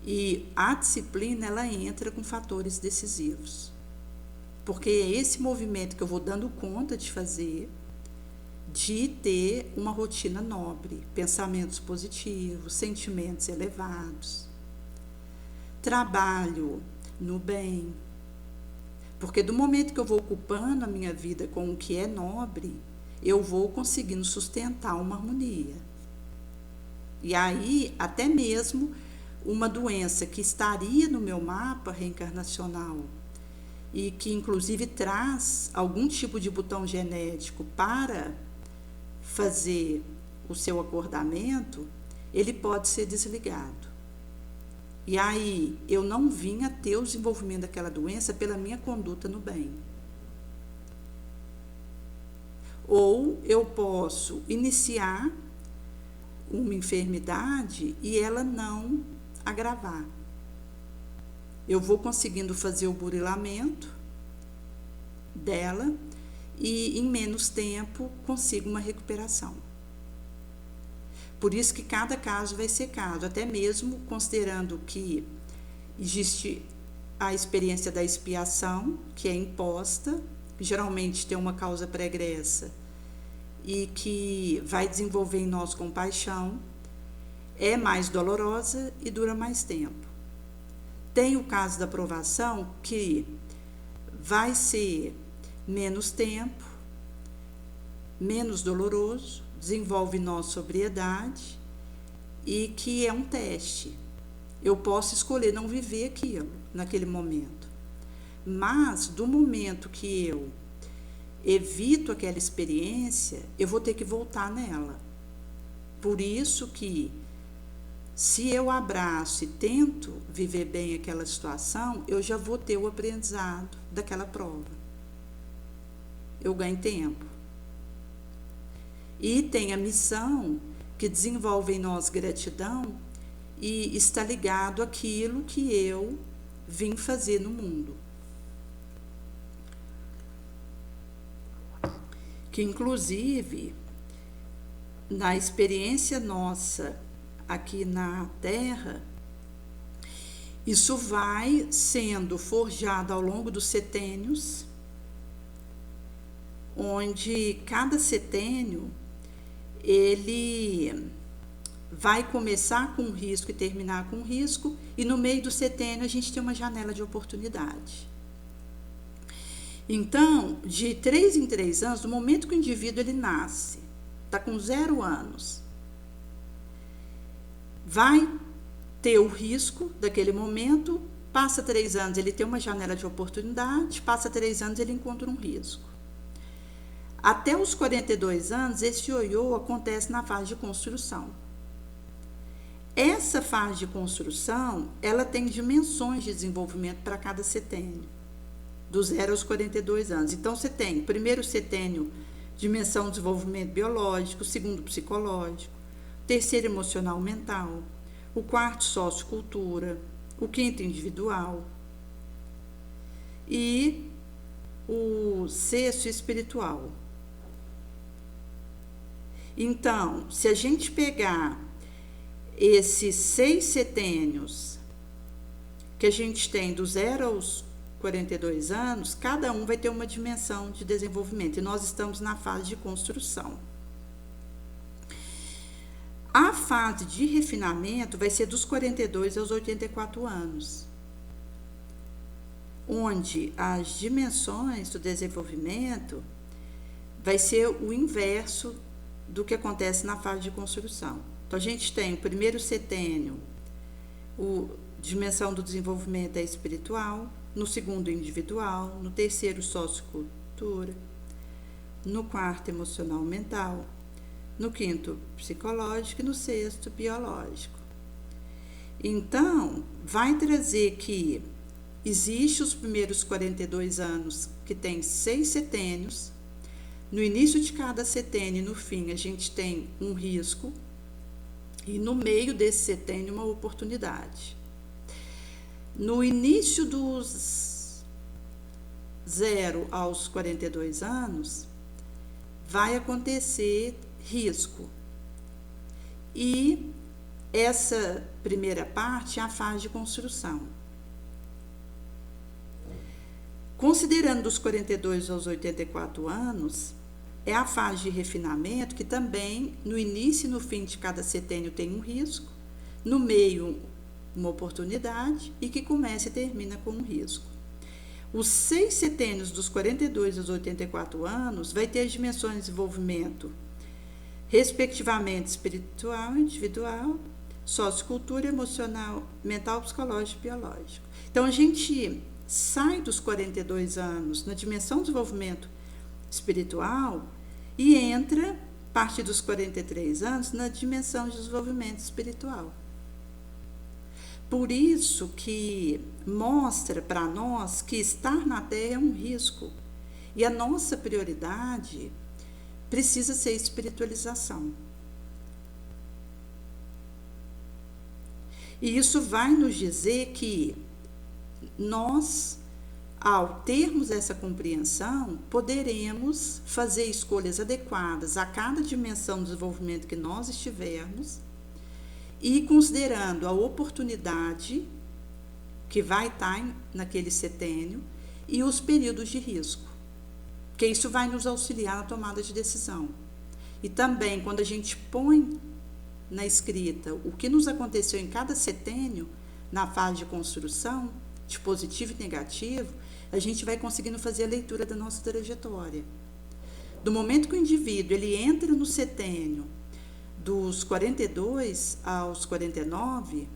S1: E a disciplina, ela entra com fatores decisivos. Porque é esse movimento que eu vou dando conta de fazer, de ter uma rotina nobre, pensamentos positivos, sentimentos elevados. Trabalho no bem. Porque do momento que eu vou ocupando a minha vida com o que é nobre, eu vou conseguindo sustentar uma harmonia. E aí, até mesmo uma doença que estaria no meu mapa reencarnacional e que inclusive traz algum tipo de botão genético para fazer o seu acordamento, ele pode ser desligado. E aí eu não vim a ter o desenvolvimento daquela doença pela minha conduta no bem. Ou eu posso iniciar uma enfermidade e ela não agravar. Eu vou conseguindo fazer o burilamento dela e em menos tempo consigo uma recuperação. Por isso que cada caso vai ser caso, até mesmo considerando que existe a experiência da expiação, que é imposta, que geralmente tem uma causa pregressa e que vai desenvolver em nós compaixão, é mais dolorosa e dura mais tempo. Tem o caso da provação, que vai ser menos tempo, menos doloroso, desenvolve em nós sobriedade e que é um teste. Eu posso escolher não viver aquilo naquele momento, mas do momento que eu evito aquela experiência, eu vou ter que voltar nela. Por isso que, se eu abraço e tento viver bem aquela situação, eu já vou ter o aprendizado daquela prova. Eu ganho tempo. E tem a missão que desenvolve em nós gratidão e está ligado àquilo que eu vim fazer no mundo. Que inclusive, na experiência nossa aqui na Terra, isso vai sendo forjado ao longo dos setênios, onde cada setênio ele vai começar com risco e terminar com risco, e no meio do setênio a gente tem uma janela de oportunidade. Então, de 3 em 3 anos, do momento que o indivíduo ele nasce, está com 0 anos, vai ter o risco daquele momento, passa 3 anos, ele tem uma janela de oportunidade, passa 3 anos, ele encontra um risco. Até os 42 anos, esse ioiô acontece na fase de construção. Essa fase de construção, ela tem dimensões de desenvolvimento para cada setênio, do 0 aos 42 anos. Então, você tem o primeiro setênio, dimensão de desenvolvimento biológico, o segundo psicológico, o terceiro emocional mental, o quarto sociocultura, o quinto individual e o sexto espiritual. Então, se a gente pegar esses 6 setênios que a gente tem do 0 aos 42 anos, cada um vai ter uma dimensão de desenvolvimento, e nós estamos na fase de construção. A fase de refinamento vai ser dos 42 aos 84 anos, onde as dimensões do desenvolvimento vai ser o inverso do que acontece na fase de construção. Então, a gente tem o primeiro setênio, dimensão do desenvolvimento é espiritual, no segundo individual, no terceiro sociocultura, no quarto emocional mental, no quinto psicológico e no sexto biológico. Então, vai trazer que existe os primeiros 42 anos que tem 6 setênios, no início de cada setênio e no fim a gente tem um risco, e no meio desse setênio uma oportunidade. No início dos 0 aos 42 anos, vai acontecer risco. E essa primeira parte é a fase de construção. Considerando dos 42 aos 84 anos, é a fase de refinamento, que também no início e no fim de cada setênio tem um risco, no meio uma oportunidade, e que começa e termina com um risco. Os 6 setênios dos 42 aos 84 anos vai ter as dimensões de desenvolvimento, respectivamente espiritual, individual, sociocultura, emocional, mental, psicológico e biológico. Então, a gente sai dos 42 anos na dimensão de desenvolvimento espiritual e entra, a partir dos 43 anos, na dimensão de desenvolvimento espiritual. Por isso que mostra para nós que estar na Terra é um risco, e a nossa prioridade precisa ser espiritualização. E isso vai nos dizer que nós, ao termos essa compreensão, poderemos fazer escolhas adequadas a cada dimensão de desenvolvimento que nós estivermos, e considerando a oportunidade que vai estar naquele setênio e os períodos de risco, porque isso vai nos auxiliar na tomada de decisão. E também, quando a gente põe na escrita o que nos aconteceu em cada setênio, na fase de construção, de positivo e negativo, a gente vai conseguindo fazer a leitura da nossa trajetória. Do momento que o indivíduo ele entra no setênio dos 42 aos 49,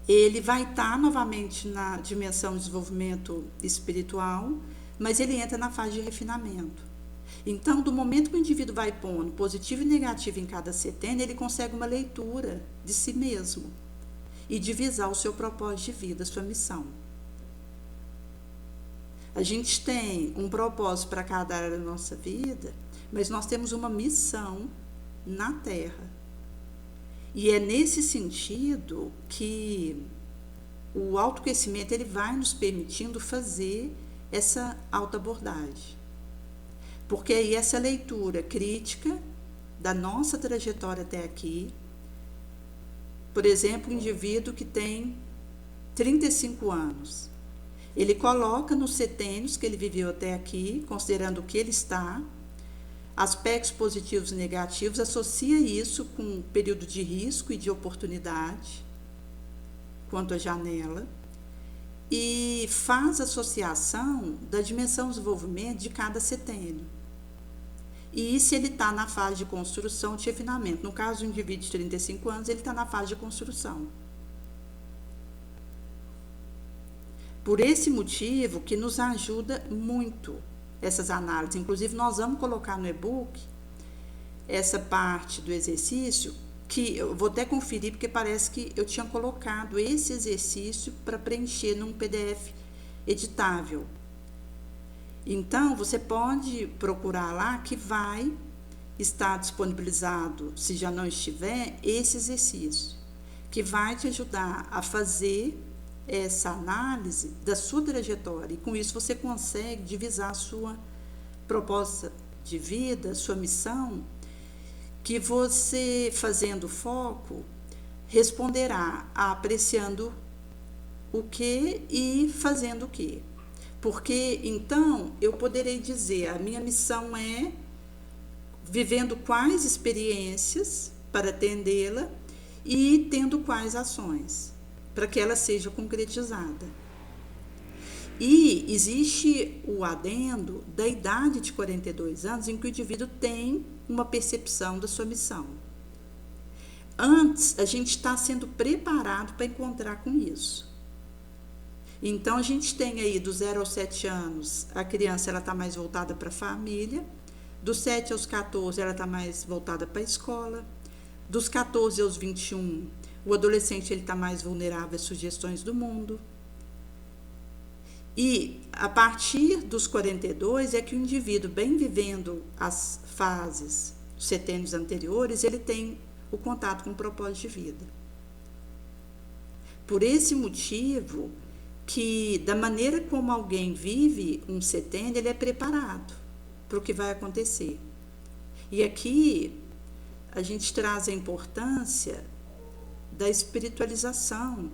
S1: ele vai estar novamente na dimensão de desenvolvimento espiritual, mas ele entra na fase de refinamento. Então, do momento que o indivíduo vai pondo positivo e negativo em cada setênio, ele consegue uma leitura de si mesmo e divisar o seu propósito de vida, a sua missão. A gente tem um propósito para cada área da nossa vida, mas nós temos uma missão na Terra. E é nesse sentido que o autoconhecimento ele vai nos permitindo fazer essa autoabordagem. Porque aí essa leitura crítica da nossa trajetória até aqui, por exemplo, um indivíduo que tem 35 anos, ele coloca nos setênios que ele viveu até aqui, considerando o que ele está, aspectos positivos e negativos, associa isso com um período de risco e de oportunidade quanto à janela, e faz associação da dimensão de desenvolvimento de cada setênio. E se ele está na fase de construção de refinamento. No caso do indivíduo de 35 anos, ele está na fase de construção. Por esse motivo que nos ajuda muito essas análises. Inclusive, nós vamos colocar no e-book essa parte do exercício, que eu vou até conferir, porque parece que eu tinha colocado esse exercício para preencher num PDF editável. Então, você pode procurar lá que vai estar disponibilizado, se já não estiver, esse exercício, que vai te ajudar a fazer essa análise da sua trajetória. E com isso você consegue divisar a sua proposta de vida, sua missão, que você, fazendo foco, responderá apreciando o que e fazendo o que. Porque, então, eu poderei dizer, a minha missão é vivendo quais experiências para atendê-la e tendo quais ações, para que ela seja concretizada. E existe o adendo da idade de 42 anos, em que o indivíduo tem uma percepção da sua missão. Antes, a gente está sendo preparado para encontrar com isso. Então, a gente tem aí do 0 aos 7 anos, a criança está mais voltada para a família, dos 7 aos 14 ela está mais voltada para a escola, dos 14 aos 21, o adolescente está mais vulnerável às sugestões do mundo. E a partir dos 42 é que o indivíduo, bem vivendo as fases, os setênios anteriores, ele tem o contato com o propósito de vida. Por esse motivo, que da maneira como alguém vive um setênio, ele é preparado para o que vai acontecer. E aqui a gente traz a importância da espiritualização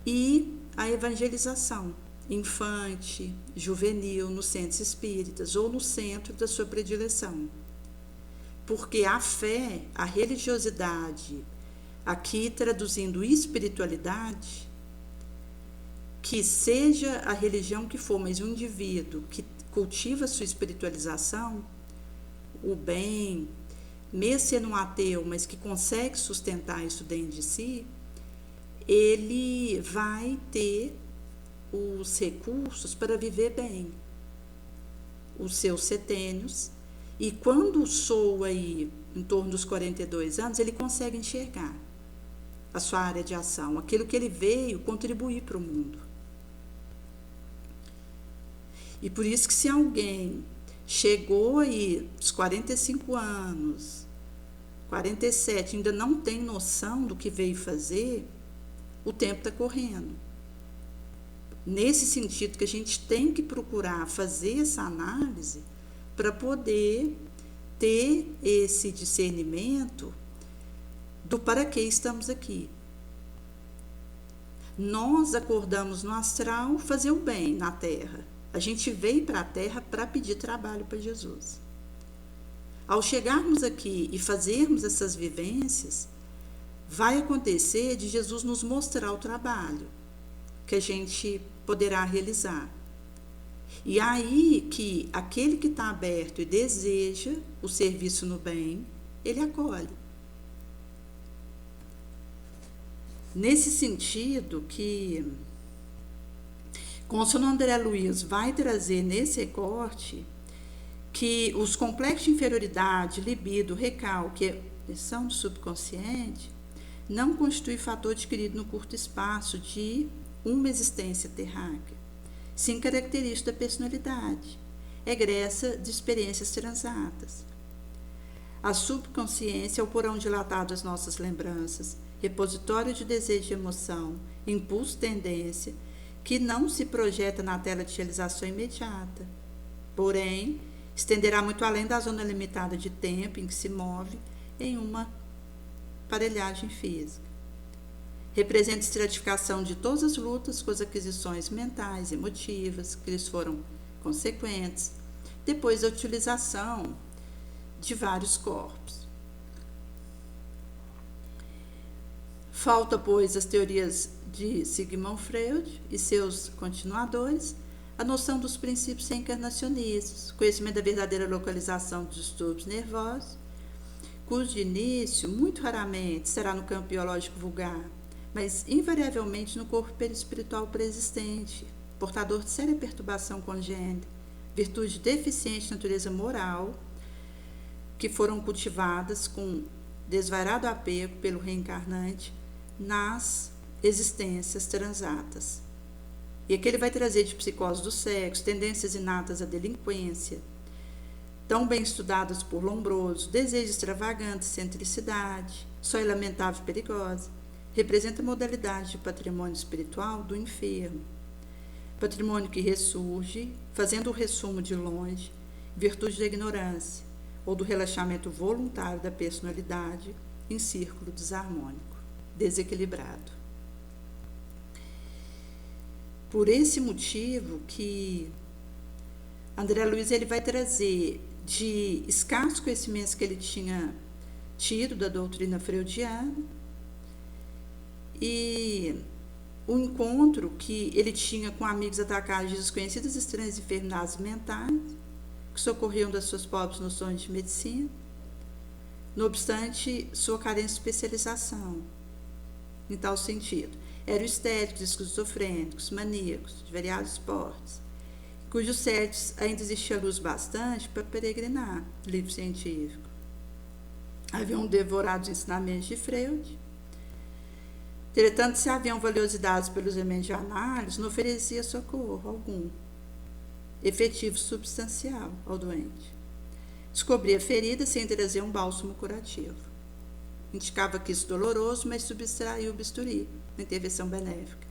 S1: e a evangelização infante, juvenil, nos centros espíritas ou no centro da sua predileção. Porque a fé, a religiosidade, aqui traduzindo espiritualidade, que seja a religião que for, mas um indivíduo que cultiva a sua espiritualização, o bem, mesmo sendo um ateu, mas que consegue sustentar isso dentro de si, ele vai ter os recursos para viver bem os seus setênios, e quando soa aí em torno dos 42 anos, ele consegue enxergar a sua área de ação, aquilo que ele veio contribuir para o mundo. E por isso que se alguém chegou aí aos 45 anos, 47, ainda não tem noção do que veio fazer, o tempo está correndo. Nesse sentido que a gente tem que procurar fazer essa análise para poder ter esse discernimento do para que estamos aqui. Nós acordamos no astral fazer o bem na Terra. A gente veio para a Terra para pedir trabalho para Jesus. Ao chegarmos aqui e fazermos essas vivências, vai acontecer de Jesus nos mostrar o trabalho que a gente poderá realizar. E aí que aquele que está aberto e deseja o serviço no bem, ele acolhe. Nesse sentido que Conselheiro André Luiz vai trazer nesse recorte que os complexos de inferioridade, libido, recalque, são do subconsciente, não constitui fator adquirido no curto espaço de uma existência terráquea, sim característica da personalidade, egressa de experiências transatas. A subconsciência é o porão dilatado das nossas lembranças, repositório de desejo e emoção, impulso, tendência, que não se projeta na tela de realização imediata, porém, estenderá muito além da zona limitada de tempo em que se move em uma aparelhagem física. Representa a estratificação de todas as lutas com as aquisições mentais, emotivas, que lhes foram consequentes, depois da utilização de vários corpos. Falta, pois, as teorias de Sigmund Freud e seus continuadores, a noção dos princípios reencarnacionistas, conhecimento da verdadeira localização dos distúrbios nervosos, cujo início, muito raramente, será no campo biológico vulgar, mas invariavelmente no corpo perispiritual preexistente, portador de séria perturbação congênita, virtude deficiente de natureza moral, que foram cultivadas com desvairado apego pelo reencarnante nas existências transatas. E aqui ele vai trazer de psicose do sexo, tendências inatas à delinquência, tão bem estudadas por Lombroso, desejo extravagante, excentricidade, só é lamentável e perigosa, representa a modalidade de patrimônio espiritual do enfermo. Patrimônio que ressurge, fazendo o ressumo de longe, virtude da ignorância, ou do relaxamento voluntário da personalidade em círculo desarmônico, desequilibrado. Por esse motivo que André Luiz ele vai trazer de escassos conhecimentos que ele tinha tido da doutrina freudiana e o encontro que ele tinha com amigos atacados de desconhecidas estranhas enfermidades mentais que socorriam das suas pobres noções de medicina, não obstante sua carência de especialização em tal sentido. Eram histéricos, esquizofrênicos, maníacos, de variados portes, cujos cérebros ainda existia luz bastante para peregrinar, livro científico. Haviam devorado os ensinamentos de Freud. Entretanto, se haviam valiosidades pelos elementos de análise, não oferecia socorro algum, efetivo substancial ao doente. Descobria a ferida sem trazer um bálsamo curativo. Indicava que isso doloroso, mas subtraiu o bisturi, uma intervenção benéfica.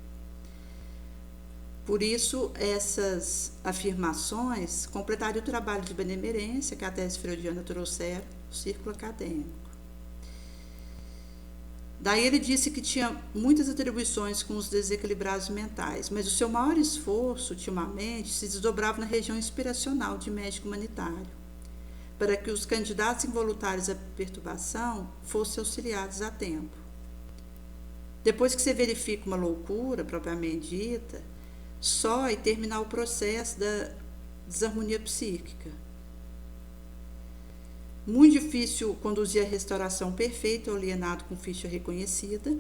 S1: Por isso, essas afirmações completariam o trabalho de benemerência que a tese freudiana trouxera no círculo acadêmico. Daí ele disse que tinha muitas atribuições com os desequilibrados mentais, mas o seu maior esforço, ultimamente, se desdobrava na região inspiracional de médico humanitário, para que os candidatos involuntários à perturbação fossem auxiliados a tempo. Depois que você verifica uma loucura propriamente dita, só e terminar o processo da desarmonia psíquica. Muito difícil conduzir a restauração perfeita ao alienado com ficha reconhecida,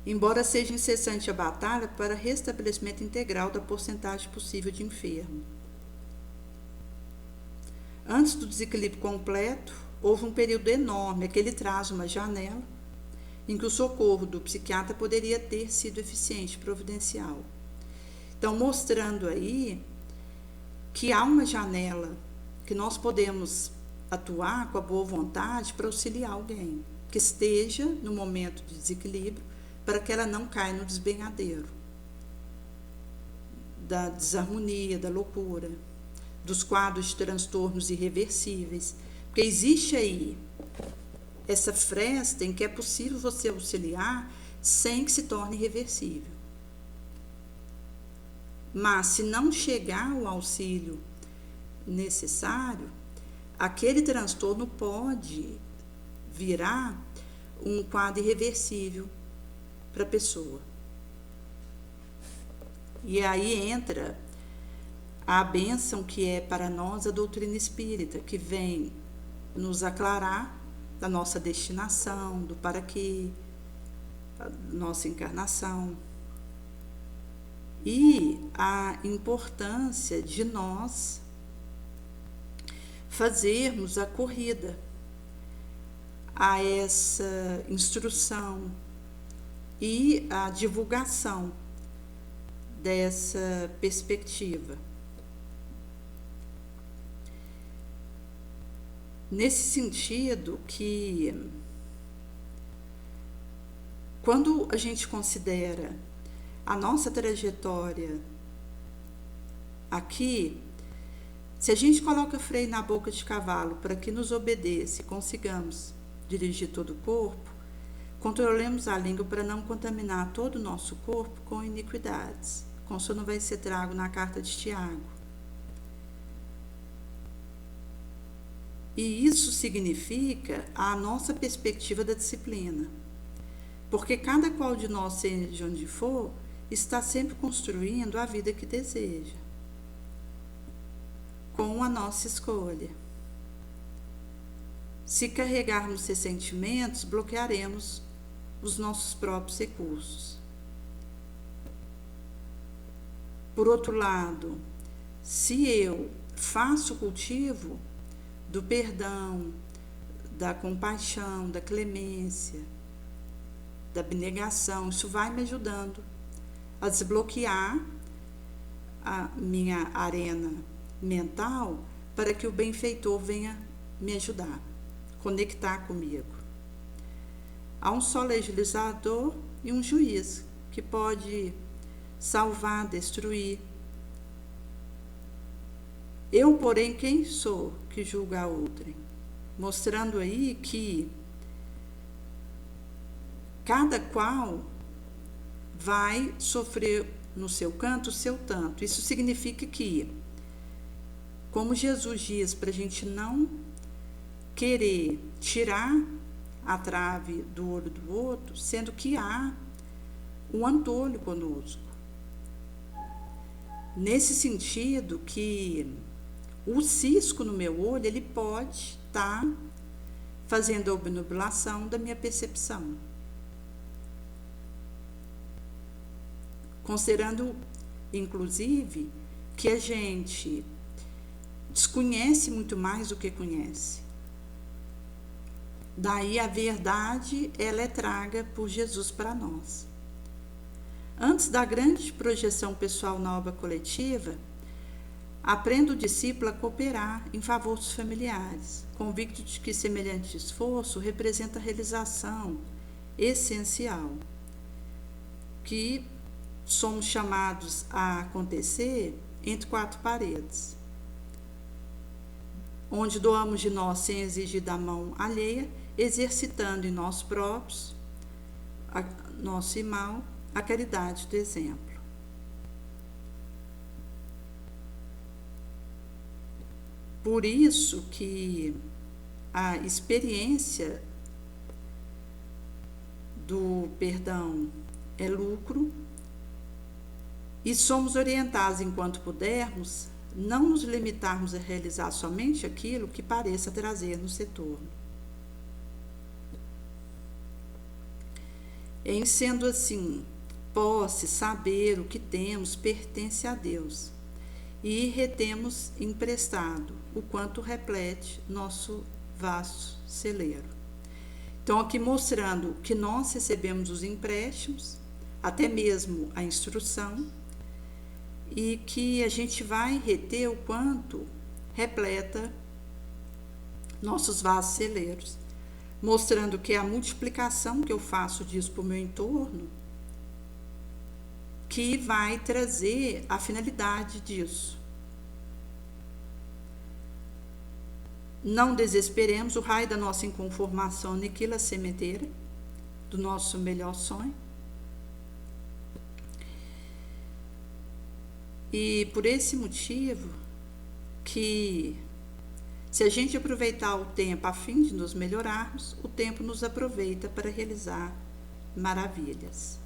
S1: embora seja incessante a batalha para restabelecimento integral da porcentagem possível de enfermo. Antes do desequilíbrio completo, houve um período enorme, que ele traz uma janela, em que o socorro do psiquiatra poderia ter sido eficiente, providencial. Então, mostrando aí que há uma janela que nós podemos atuar com a boa vontade para auxiliar alguém que esteja no momento de desequilíbrio, para que ela não caia no desbenhadeiro da desarmonia, da loucura, dos quadros de transtornos irreversíveis, porque existe aí essa fresta em que é possível você auxiliar sem que se torne irreversível. Mas se não chegar o auxílio necessário, aquele transtorno pode virar um quadro irreversível para a pessoa. E aí entra a bênção que é para nós a doutrina espírita, que vem nos aclarar da nossa destinação, do para quê, da nossa encarnação, e a importância de nós fazermos a corrida a essa instrução e a divulgação dessa perspectiva. Nesse sentido que, quando a gente considera a nossa trajetória aqui, se a gente coloca freio na boca de cavalo para que nos obedeça e consigamos dirigir todo o corpo, controlemos a língua para não contaminar todo o nosso corpo com iniquidades. Como isso não vai ser trago na carta de Tiago. E isso significa a nossa perspectiva da disciplina. Porque cada qual de nós, seja onde for, está sempre construindo a vida que deseja, com a nossa escolha. Se carregarmos ressentimentos, bloquearemos os nossos próprios recursos. Por outro lado, se eu faço o cultivo do perdão, da compaixão, da clemência, da abnegação, isso vai me ajudando a desbloquear a minha arena mental para que o benfeitor venha me ajudar, conectar comigo. Há um só legislador e um juiz que pode salvar, destruir. Eu, porém, quem sou que julga a outrem? Mostrando aí que cada qual vai sofrer no seu canto o seu tanto. Isso significa que, como Jesus diz, para a gente não querer tirar a trave do olho do outro, sendo que há um antolho conosco. Nesse sentido que o cisco no meu olho, ele pode estar fazendo a obnubilação da minha percepção. Considerando, inclusive, que a gente desconhece muito mais do que conhece. Daí a verdade, ela é traga por Jesus para nós. Antes da grande projeção pessoal na obra coletiva, aprenda o discípulo a cooperar em favor dos familiares, convicto de que semelhante esforço representa a realização essencial, que somos chamados a acontecer entre quatro paredes, onde doamos de nós sem exigir da mão alheia, exercitando em nós próprios, nosso irmão, a caridade do exemplo. Por isso que a experiência do perdão é lucro e somos orientados, enquanto pudermos, não nos limitarmos a realizar somente aquilo que pareça trazer-nos retorno. Em sendo assim, posse, saber o que temos pertence a Deus e retemos emprestado o quanto reflete nosso vasto celeiro. Então, aqui mostrando que nós recebemos os empréstimos, até mesmo a instrução, e que a gente vai reter o quanto repleta nossos vasos celeiros, mostrando que é a multiplicação que eu faço disso para o meu entorno que vai trazer a finalidade disso. Não desesperemos, o raio da nossa inconformação aniquila a sementeira do nosso melhor sonho. E por esse motivo que, se a gente aproveitar o tempo a fim de nos melhorarmos, o tempo nos aproveita para realizar maravilhas.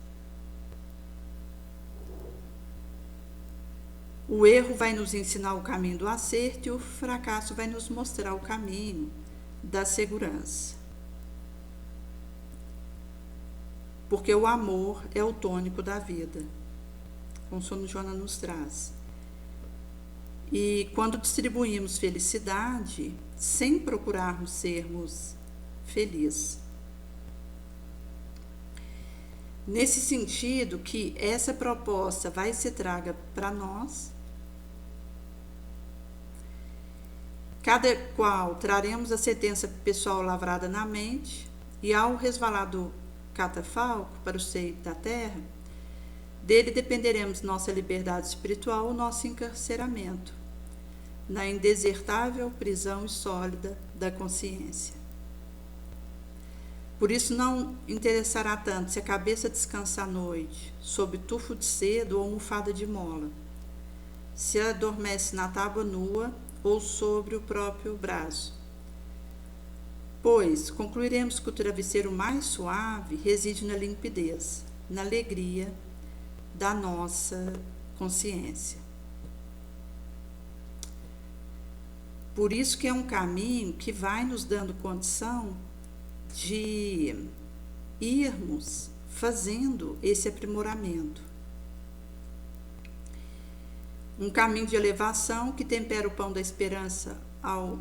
S1: O erro vai nos ensinar o caminho do acerto e o fracasso vai nos mostrar o caminho da segurança. Porque o amor é o tônico da vida, como o Sono Joana nos traz. E quando distribuímos felicidade, sem procurarmos sermos felizes. Nesse sentido que essa proposta vai ser traga para nós, cada qual traremos a sentença pessoal lavrada na mente, e ao resvalar do catafalco para o seio da terra, dele dependeremos nossa liberdade espiritual ou nosso encarceramento, na indesertável prisão sólida da consciência. Por isso não interessará tanto se a cabeça descansa à noite, sob tufo de cedo ou almofada de mola, se adormece na tábua nua ou sobre o próprio braço, Pois concluiremos que o travesseiro mais suave reside na limpidez, na alegria da nossa consciência. Por isso que é um caminho que vai nos dando condição de irmos fazendo esse aprimoramento. Um caminho de elevação que tempera o pão da esperança ao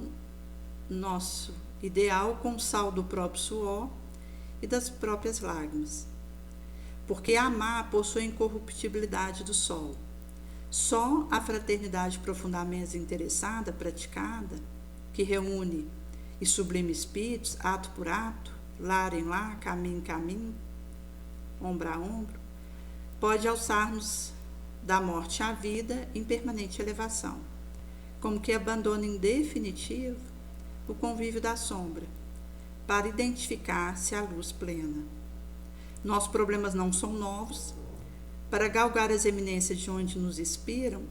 S1: nosso ideal com o sal do próprio suor e das próprias lágrimas. Porque amar possui a incorruptibilidade do sol. Só a fraternidade profundamente interessada, praticada, que reúne e sublime espíritos, ato por ato, lar em lar, caminho em caminho, ombro a ombro, pode alçar-nos da morte à vida em permanente elevação, como que abandona em definitivo o convívio da sombra, para identificar-se à luz plena. Nossos problemas não são novos. Para galgar as eminências de onde nos inspiram,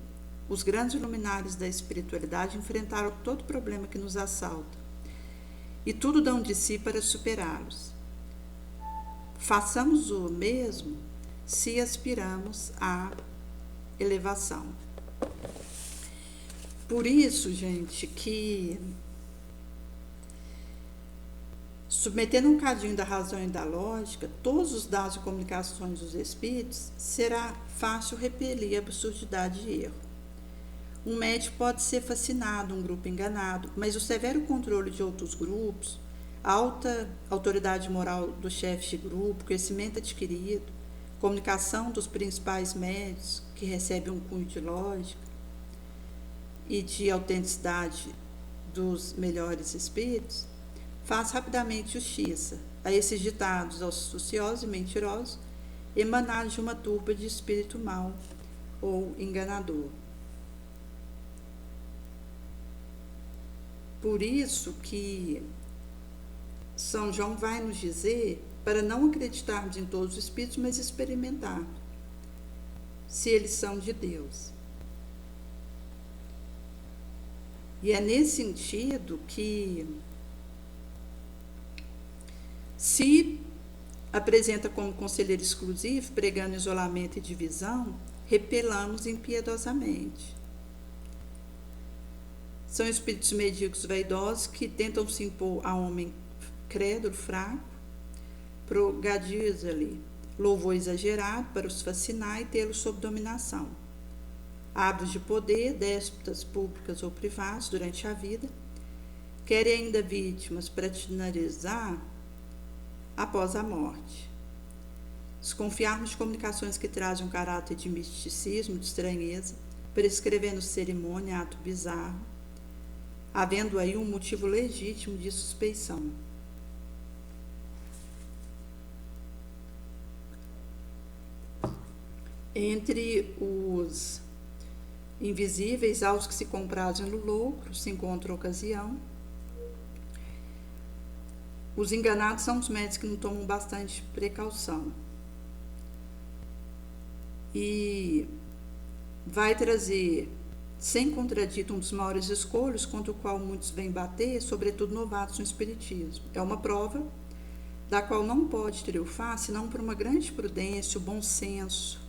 S1: os grandes luminares da espiritualidade enfrentaram todo problema que nos assalta, e tudo dão de si para superá-los. Façamos o mesmo se aspiramos à elevação. Por isso, gente, que submetendo um cadinho da razão e da lógica, todos os dados e comunicações dos espíritos, será fácil repelir a absurdidade de erro. Um médico pode ser fascinado, um grupo enganado, mas o severo controle de outros grupos, a alta autoridade moral do chefe de grupo, conhecimento adquirido, comunicação dos principais médios, que recebem um cunho de lógica e de autenticidade dos melhores espíritos, faz rapidamente justiça a esses ditados astuciosos e mentirosos, emanados de uma turba de espírito mau ou enganador. Por isso que São João vai nos dizer para não acreditarmos em todos os espíritos, mas experimentar se eles são de Deus. E é nesse sentido que se apresenta como conselheiro exclusivo, pregando isolamento e divisão, repelamos impiedosamente. São espíritos medíocres vaidosos que tentam se impor a homem crédulo, fraco, progadir-lhe louvor exagerado para os fascinar e tê-los sob dominação. Hábitos de poder, déspotas públicas ou privados durante a vida, querem ainda vítimas para tinarizar após a morte. Desconfiarmos de comunicações que trazem um caráter de misticismo, de estranheza, prescrevendo cerimônia, ato bizarro, havendo aí um motivo legítimo de suspeição. Entre os invisíveis, aos que se comprazem no lucro, se encontra ocasião. Os enganados são os médicos que não tomam bastante precaução. E vai trazer, sem contradito, um dos maiores escolhos contra o qual muitos vêm bater, sobretudo novatos no espiritismo. É uma prova da qual não pode triunfar, senão por uma grande prudência, o bom senso,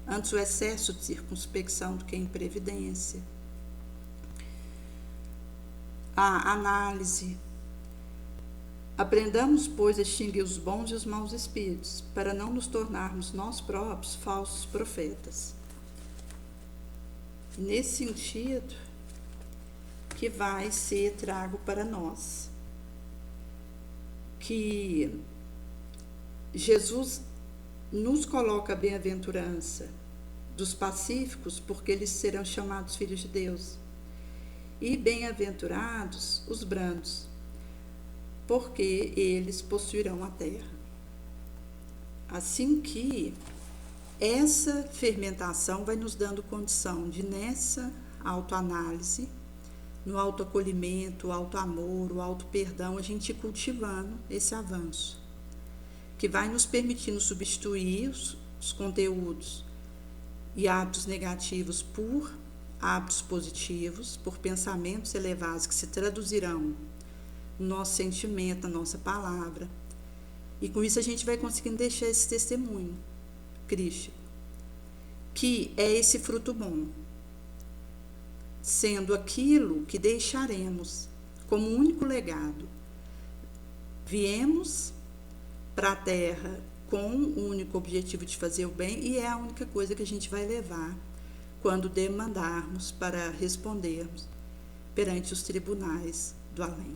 S1: antes o excesso de circunspecção do que a imprevidência. A análise. Aprendamos, pois, a distinguir os bons e os maus espíritos, para não nos tornarmos nós próprios falsos profetas. Nesse sentido que vai ser trago para nós, que Jesus nos coloca a bem-aventurança dos pacíficos, porque eles serão chamados filhos de Deus, e bem-aventurados os brandos, porque eles possuirão a terra. Assim que essa fermentação vai nos dando condição de, nessa autoanálise, no autoacolhimento, o autoamor, o autoperdão, a gente ir cultivando esse avanço, que vai nos permitindo substituir os conteúdos e hábitos negativos por hábitos positivos, por pensamentos elevados que se traduzirão no nosso sentimento, na nossa palavra. E com isso a gente vai conseguindo deixar esse testemunho crístico, que é esse fruto bom, sendo aquilo que deixaremos como único legado. Viemos para a Terra com o único objetivo de fazer o bem, e é a única coisa que a gente vai levar quando demandarmos para respondermos perante os tribunais do além.